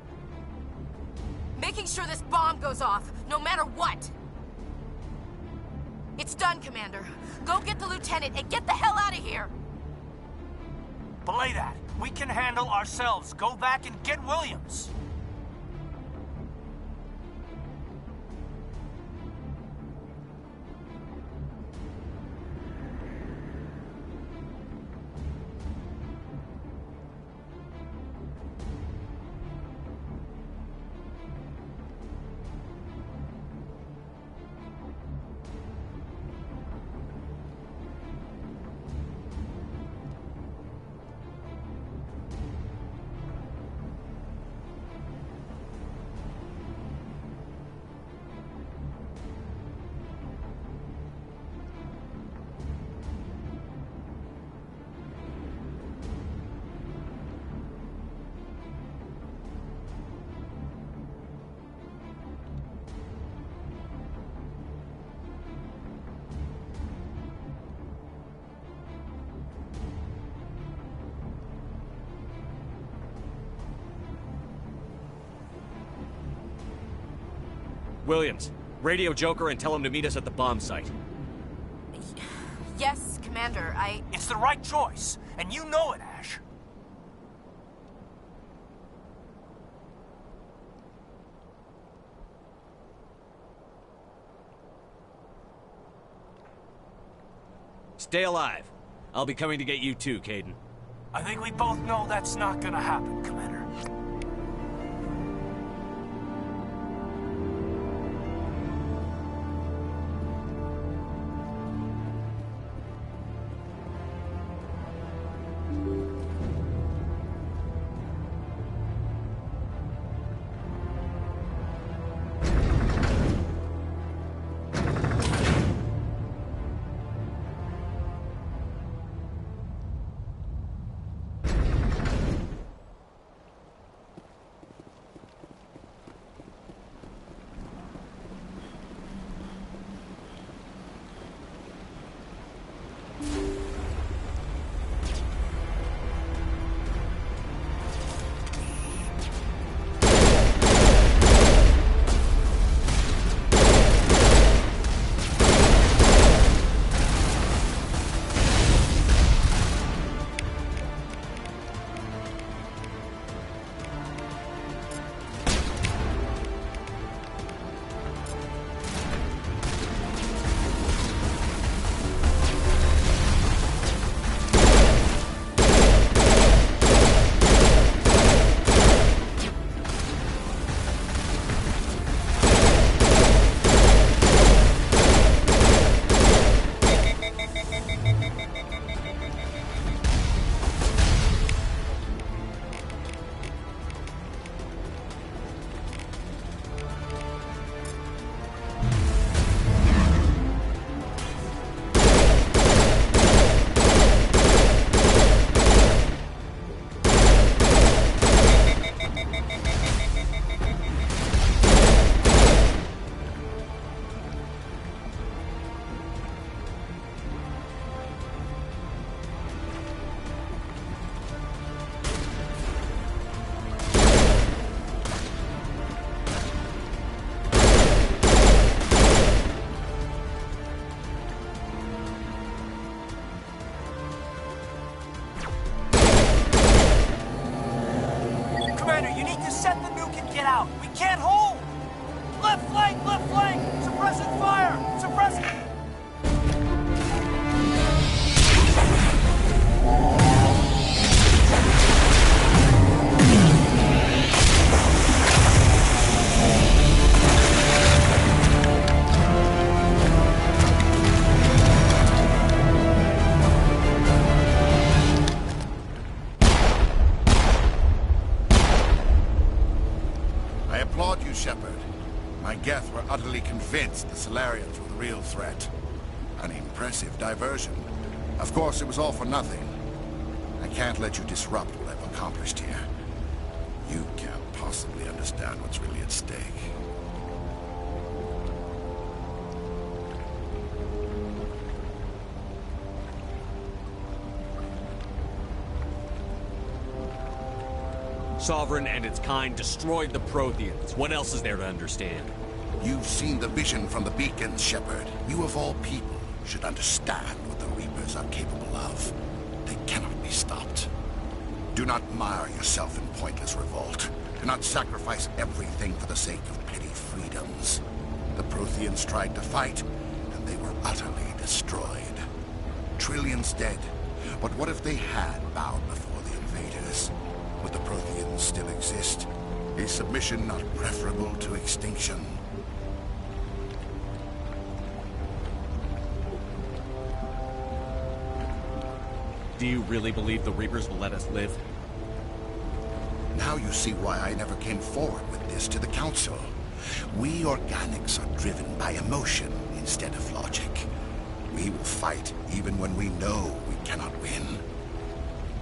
Making sure this bomb goes off, no matter what! It's done, Commander. Go get the lieutenant and get the hell out of here! Belay that. We can handle ourselves. Go back and get Williams. Williams, radio Joker and tell him to meet us at the bomb site. Yes, Commander, It's the right choice, and you know it, Ash. Stay alive. I'll be coming to get you too, Kaidan. I think we both know that's not gonna happen, Commander. utterly convinced the Solarians were the real threat. An impressive diversion. Of course, it was all for nothing. I can't let you disrupt what I've accomplished here. You can't possibly understand what's really at stake. Sovereign and its kind destroyed the Protheans. What else is there to understand? You've seen the vision from the beacons, Shepard. You of all people should understand what the Reapers are capable of. They cannot be stopped. Do not mire yourself in pointless revolt. Do not sacrifice everything for the sake of petty freedoms. The Protheans tried to fight, and they were utterly destroyed. Trillions dead. But what if they had bowed before the invaders? Would the Protheans still exist? Is submission not preferable to extinction? Do you really believe the Reapers will let us live? Now you see why I never came forward with this to the Council. We organics are driven by emotion instead of logic. We will fight even when we know we cannot win.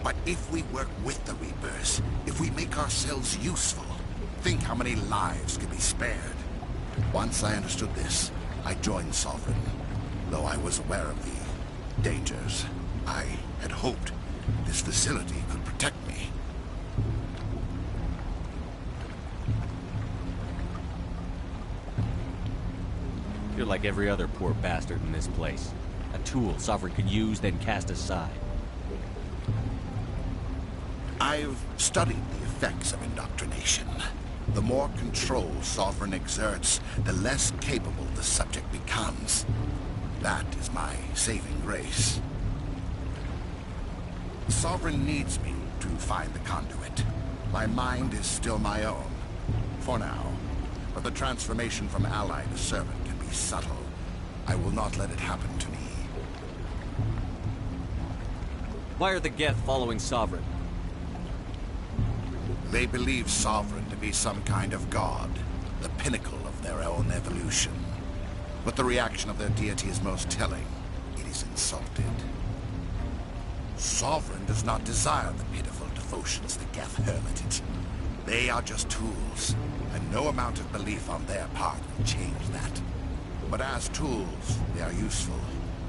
But if we work with the Reapers, if we make ourselves useful, think how many lives could be spared. Once I understood this, I joined Sovereign, though I was aware of the dangers. I had hoped this facility could protect me. You're like every other poor bastard in this place. A tool Sovereign could use, then cast aside. I've studied the effects of indoctrination. The more control Sovereign exerts, the less capable the subject becomes. That is my saving grace. Sovereign needs me to find the conduit. My mind is still my own, for now. But the transformation from ally to servant can be subtle. I will not let it happen to me. Why are the Geth following Sovereign? They believe Sovereign to be some kind of god, the pinnacle of their own evolution. But the reaction of their deity is most telling. It is insulted. Sovereign does not desire the pitiful devotions the Geth hurl at it. They are just tools, and no amount of belief on their part will change that. But as tools, they are useful.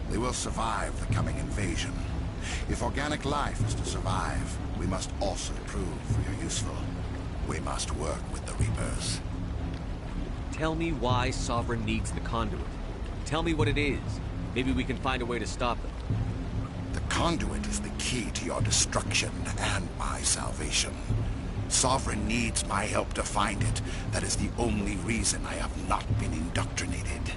They will survive the coming invasion. If organic life is to survive, we must also prove we are useful. We must work with the Reapers. Tell me why Sovereign needs the conduit. Tell me what it is. Maybe we can find a way to stop them. The conduit is the key to your destruction and my salvation. Sovereign needs my help to find it. That is the only reason I have not been indoctrinated.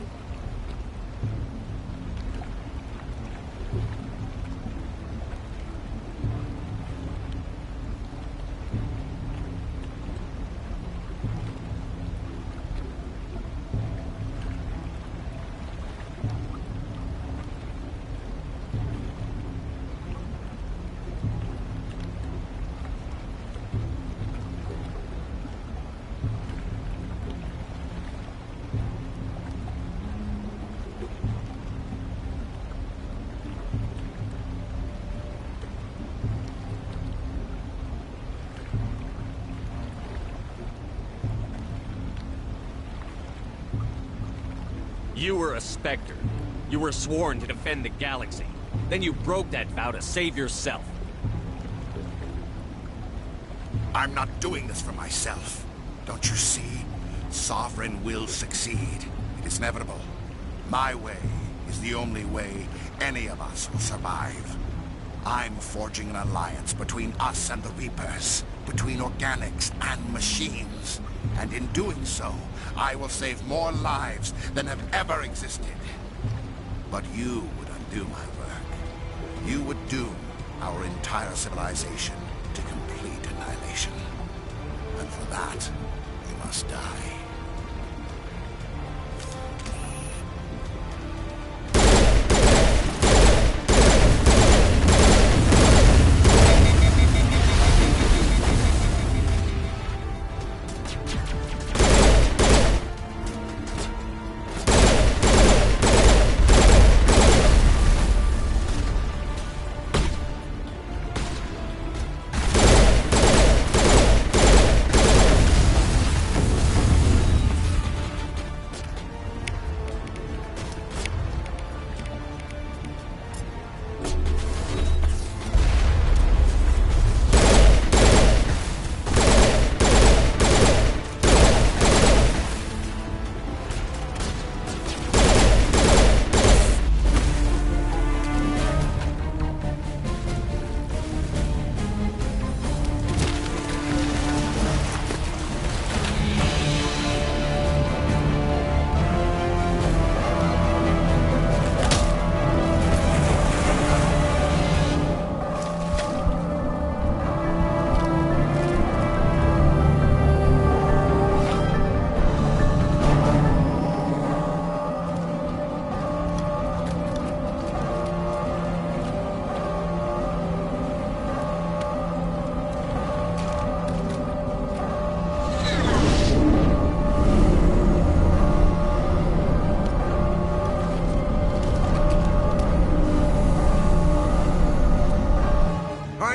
You were a Spectre. You were sworn to defend the galaxy. Then you broke that vow to save yourself. I'm not doing this for myself. Don't you see? Sovereign will succeed. It is inevitable. My way is the only way any of us will survive. I'm forging an alliance between us and the Reapers, between organics and machines. And in doing so, I will save more lives than have ever existed. But you would undo my work. You would doom our entire civilization to complete annihilation. And for that, you must die.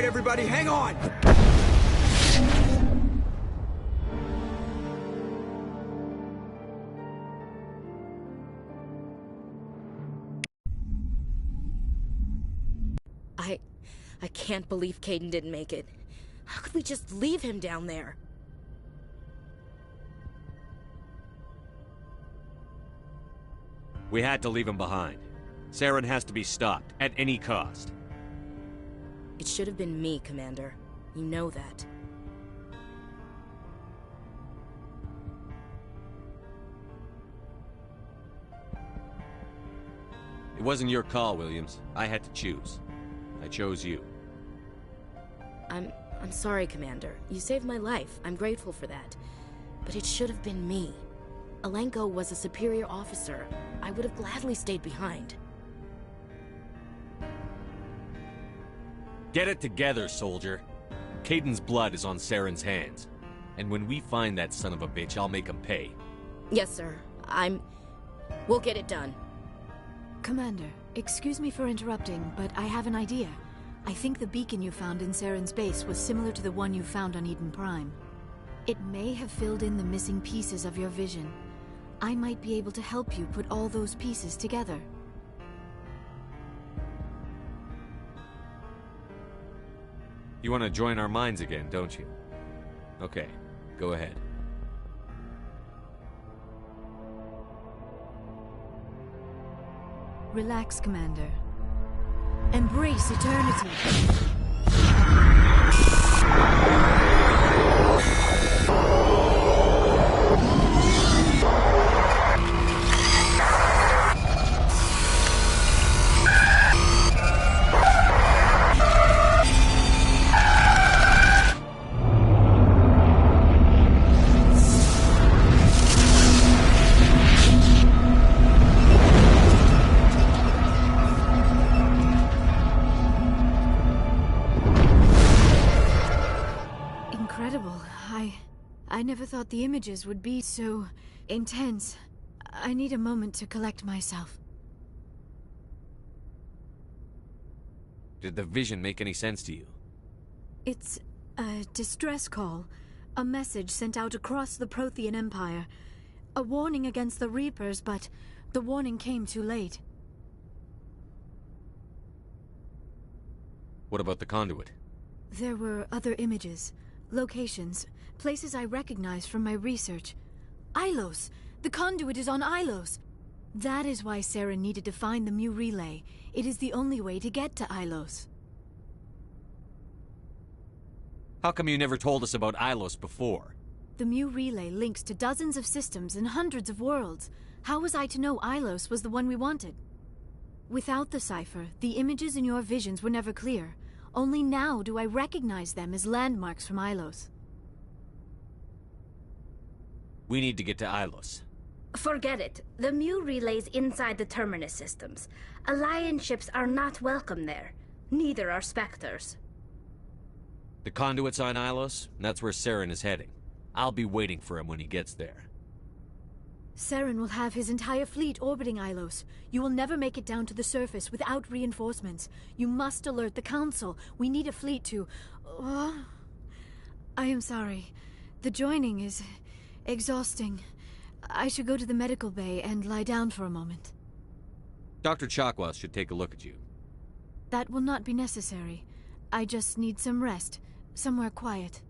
right, everybody, hang on! I can't believe Kaidan didn't make it. How could we just leave him down there? We had to leave him behind. Saren has to be stopped, at any cost. It should have been me, Commander. You know that. It wasn't your call, Williams. I had to choose. I chose you. I'm sorry, Commander. You saved my life. I'm grateful for that. But it should have been me. Alenko was a superior officer. I would have gladly stayed behind. Get it together, soldier. Kaidan's blood is on Saren's hands. And when we find that son of a bitch, I'll make him pay. Yes, sir. We'll get it done. Commander, excuse me for interrupting, but I have an idea. I think the beacon you found in Saren's base was similar to the one you found on Eden Prime. It may have filled in the missing pieces of your vision. I might be able to help you put all those pieces together. You want to join our minds again, don't you? Okay, go ahead. Relax, Commander. Embrace eternity. I never thought the images would be so intense. I need a moment to collect myself. Did the vision make any sense to you? It's a distress call. A message sent out across the Prothean Empire. A warning against the Reapers, but the warning came too late. What about the conduit? There were other images, locations, places I recognize from my research. Ilos! The conduit is on Ilos! That is why Saren needed to find the Mu Relay. It is the only way to get to Ilos. How come you never told us about Ilos before? The Mu Relay links to dozens of systems and hundreds of worlds. How was I to know Ilos was the one we wanted? Without the cipher, the images in your visions were never clear. Only now do I recognize them as landmarks from Ilos. We need to get to Ilos. Forget it. The Mu Relay's inside the Terminus systems. Alliance ships are not welcome there. Neither are Spectres. The conduit's on Ilos, and that's where Saren is heading. I'll be waiting for him when he gets there. Saren will have his entire fleet orbiting Ilos. You will never make it down to the surface without reinforcements. You must alert the Council. We need a fleet to... I am sorry. The joining is exhausting. I should go to the medical bay and lie down for a moment. Dr. Chakwas should take a look at you. That will not be necessary. I just need some rest. Somewhere quiet.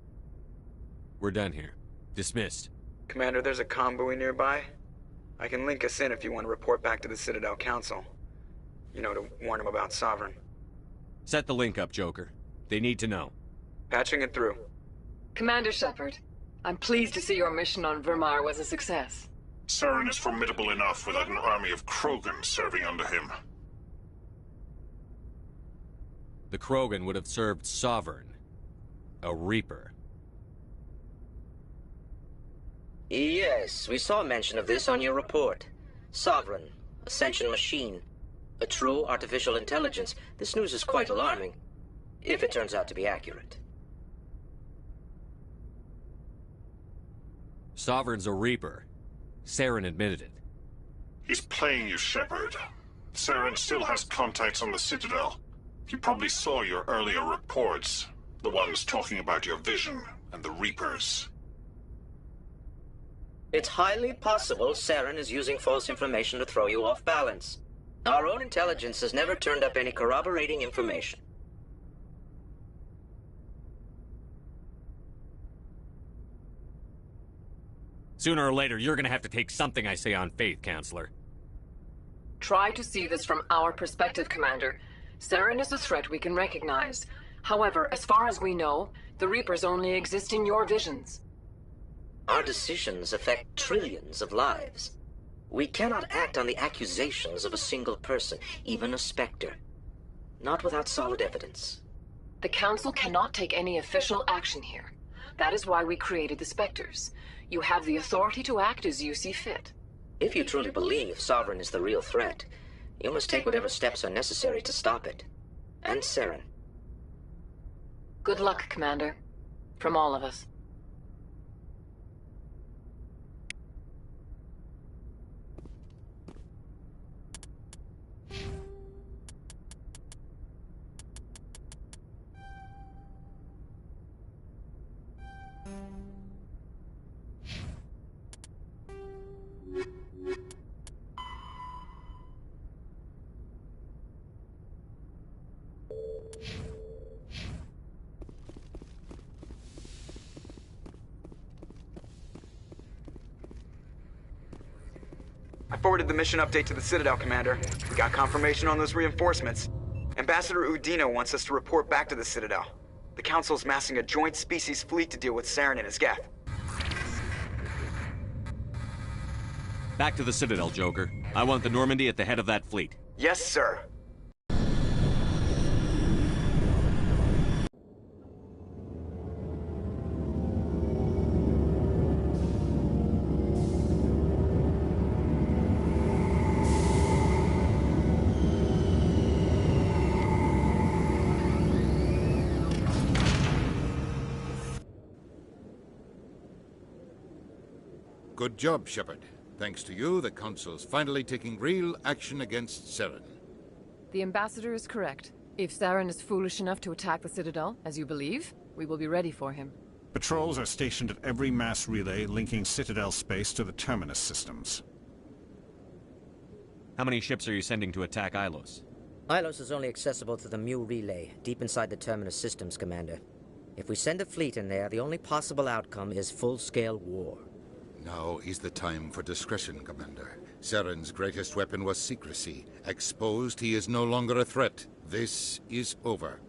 We're done here. Dismissed. Commander, there's a comm buoy nearby. I can link us in if you want to report back to the Citadel Council. You know, to warn them about Sovereign. Set the link up, Joker. They need to know. Patching it through. Commander Shepard, I'm pleased to see your mission on Virmar was a success. Saren is formidable enough without an army of Krogan serving under him. The Krogan would have served Sovereign. A Reaper. Yes, we saw mention of this on your report. Sovereign, Ascension machine, a true artificial intelligence. This news is quite alarming, if it turns out to be accurate. Sovereign's a Reaper. Saren admitted it. He's playing you, Shepard. Saren still has contacts on the Citadel. You probably saw your earlier reports. The ones talking about your vision and the Reapers. It's highly possible Saren is using false information to throw you off balance. Our own intelligence has never turned up any corroborating information. Sooner or later, you're gonna have to take something I say on faith, Counselor. Try to see this from our perspective, Commander. Saren is a threat we can recognize. However, as far as we know, the Reapers only exist in your visions. Our decisions affect trillions of lives. We cannot act on the accusations of a single person, even a Spectre. Not without solid evidence. The Council cannot take any official action here. That is why we created the Spectres. You have the authority to act as you see fit. If you truly believe Sovereign is the real threat, you must take whatever steps are necessary to stop it. And Saren. Good luck, Commander. From all of us. I forwarded the mission update to the Citadel, Commander. We got confirmation on those reinforcements. Ambassador Udina wants us to report back to the Citadel. The Council's massing a joint species fleet to deal with Saren and his Geth. Back to the Citadel, Joker. I want the Normandy at the head of that fleet. Yes, sir. Good job, Shepard. Thanks to you, the Council's finally taking real action against Saren. The Ambassador is correct. If Saren is foolish enough to attack the Citadel, as you believe, we will be ready for him. Patrols are stationed at every mass relay linking Citadel space to the Terminus systems. How many ships are you sending to attack Ilos? Ilos is only accessible to the Mu relay, deep inside the Terminus systems, Commander. If we send a fleet in there, the only possible outcome is full-scale war. Now is the time for discretion, Commander. Saren's greatest weapon was secrecy. Exposed, he is no longer a threat. This is over.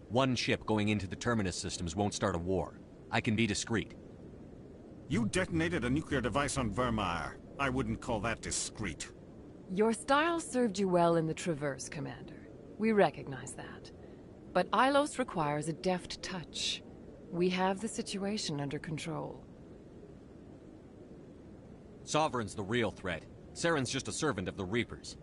One ship going into the Terminus systems won't start a war. I can be discreet. You detonated a nuclear device on Virmire. I wouldn't call that discreet. Your style served you well in the Traverse, Commander. We recognize that. But Ilos requires a deft touch. We have the situation under control. Sovereign's the real threat. Saren's just a servant of the Reapers.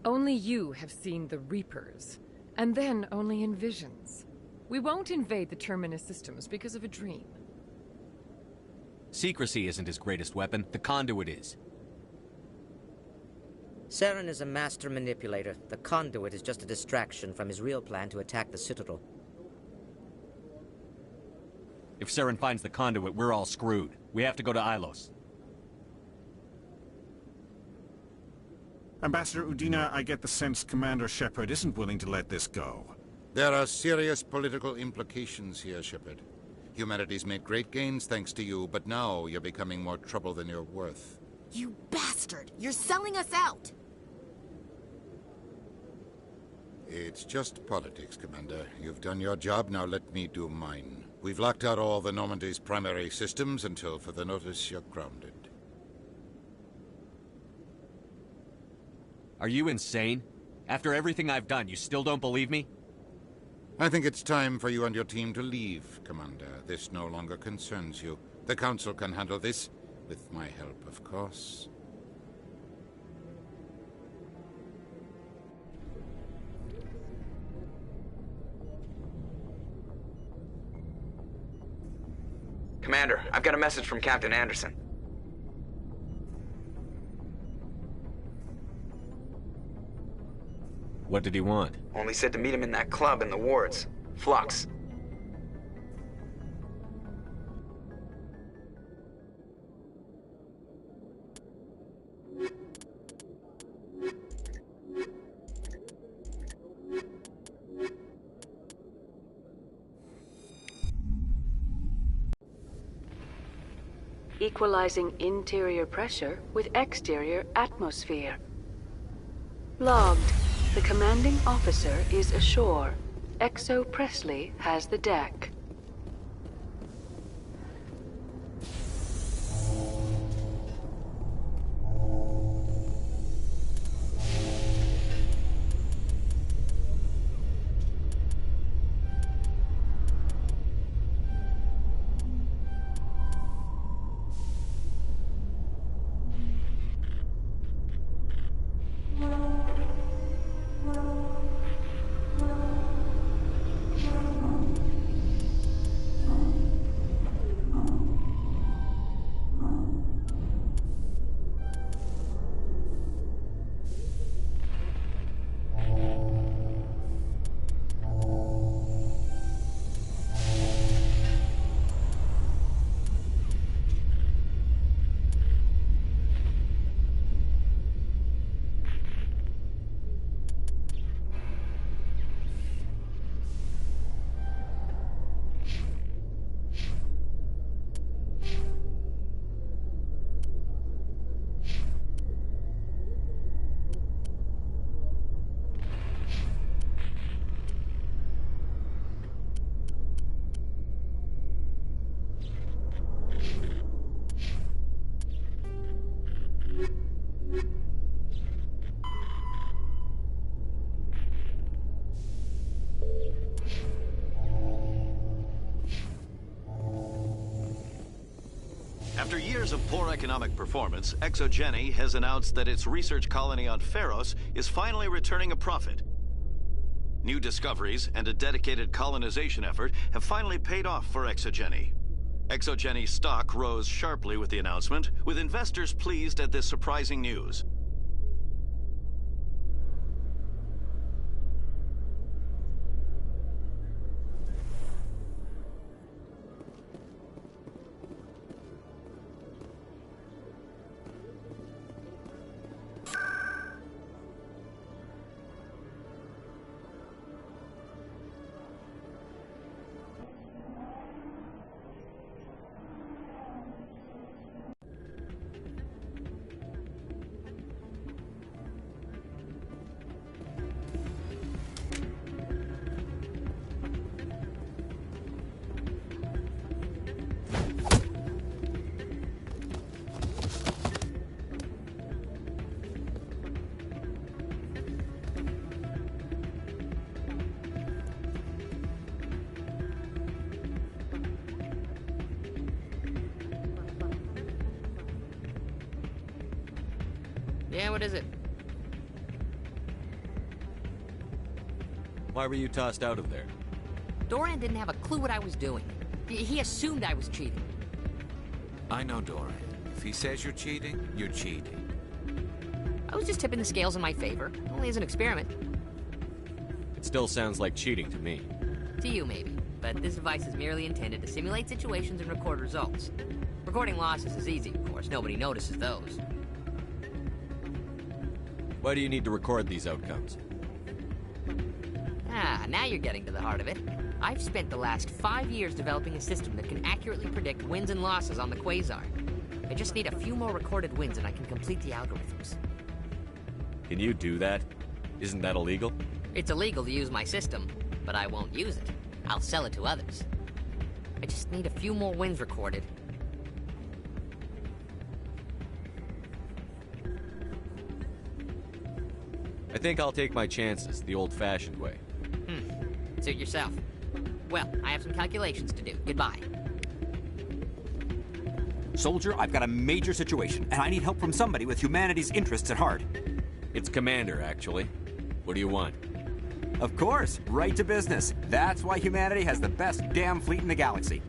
Only you have seen the Reapers, and then only in visions. We won't invade the Terminus systems because of a dream. Secrecy isn't his greatest weapon, the conduit is. Saren is a master manipulator. The conduit is just a distraction from his real plan to attack the Citadel. If Saren finds the conduit, we're all screwed. We have to go to Ilos. Ambassador Udina, I get the sense Commander Shepard isn't willing to let this go. There are serious political implications here, Shepard. Humanity's made great gains thanks to you, but now you're becoming more trouble than you're worth. You bastard! You're selling us out! It's just politics, Commander. You've done your job, now let me do mine. We've locked out all the Normandy's primary systems until further notice you're grounded. Are you insane? After everything I've done, you still don't believe me? I think it's time for you and your team to leave, Commander. This no longer concerns you. The Council can handle this, with my help, of course. Commander, I've got a message from Captain Anderson. What did he want? Only said to meet him in that club in the wards. Flux. Equalizing interior pressure with exterior atmosphere. Logged. The commanding officer is ashore. Exo Presley has the deck. After years of poor economic performance, ExoGeni has announced that its research colony on Pharos is finally returning a profit. New discoveries and a dedicated colonization effort have finally paid off for ExoGeni. ExoGeni stock rose sharply with the announcement, with investors pleased at this surprising news. Yeah, what is it? Why were you tossed out of there? Dorian didn't have a clue what I was doing. He assumed I was cheating. I know Dorian. If he says you're cheating, you're cheating. I was just tipping the scales in my favor, only as an experiment. It still sounds like cheating to me. To you, maybe. But this device is merely intended to simulate situations and record results. Recording losses is easy, of course. Nobody notices those. Why do you need to record these outcomes? Ah, now you're getting to the heart of it. I've spent the last 5 years developing a system that can accurately predict wins and losses on the Quasar. I just need a few more recorded wins and I can complete the algorithms. Can you do that? Isn't that illegal? It's illegal to use my system, but I won't use it. I'll sell it to others. I just need a few more wins recorded. I think I'll take my chances the old-fashioned way. Suit yourself. Well, I have some calculations to do. Goodbye. Soldier, I've got a major situation, and I need help from somebody with humanity's interests at heart. It's Commander, actually. What do you want? Of course, right to business. That's why humanity has the best damn fleet in the galaxy.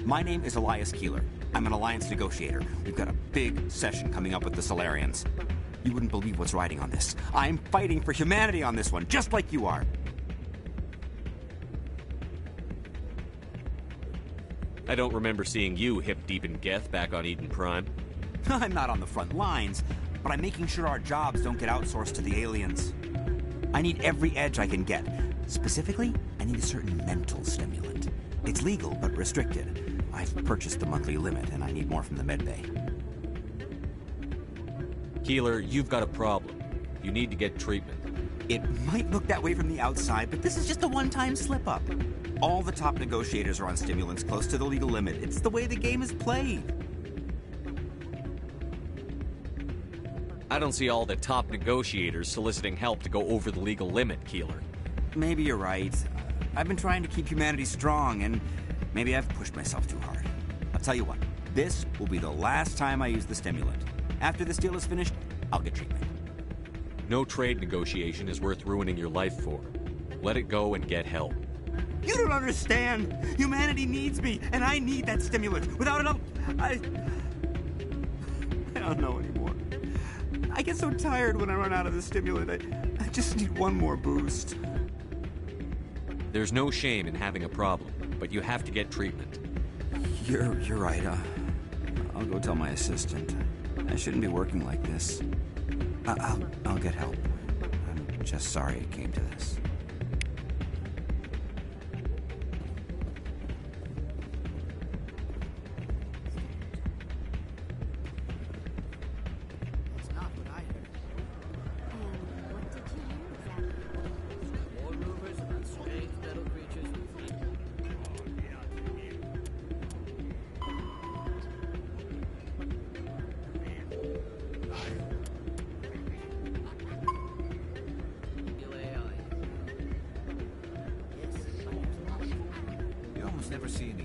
My name is Elias Keeler. I'm an alliance negotiator. We've got a big session coming up with the Solarians. You wouldn't believe what's riding on this. I'm fighting for humanity on this one, just like you are. I don't remember seeing you hip-deep in Geth back on Eden Prime. I'm not on the front lines, but I'm making sure our jobs don't get outsourced to the aliens. I need every edge I can get. Specifically, I need a certain mental stimulant. It's legal, but restricted. I've purchased the monthly limit, and I need more from the medbay. Keeler, you've got a problem. You need to get treatment. It might look that way from the outside, but this is just a one-time slip-up. All the top negotiators are on stimulants close to the legal limit. It's the way the game is played. I don't see all the top negotiators soliciting help to go over the legal limit, Keeler. Maybe you're right. I've been trying to keep humanity strong, and maybe I've pushed myself too hard. I'll tell you what, this will be the last time I use the stimulant. After this deal is finished, I'll get treatment. No trade negotiation is worth ruining your life for. Let it go and get help. You don't understand! Humanity needs me, and I need that stimulant. Without it, I don't know anymore. I get so tired when I run out of the stimulant. I just need one more boost. There's no shame in having a problem, but you have to get treatment. You're right. I'll go tell my assistant. I shouldn't be working like this. I'll get help. I'm just sorry it came to this. Never see any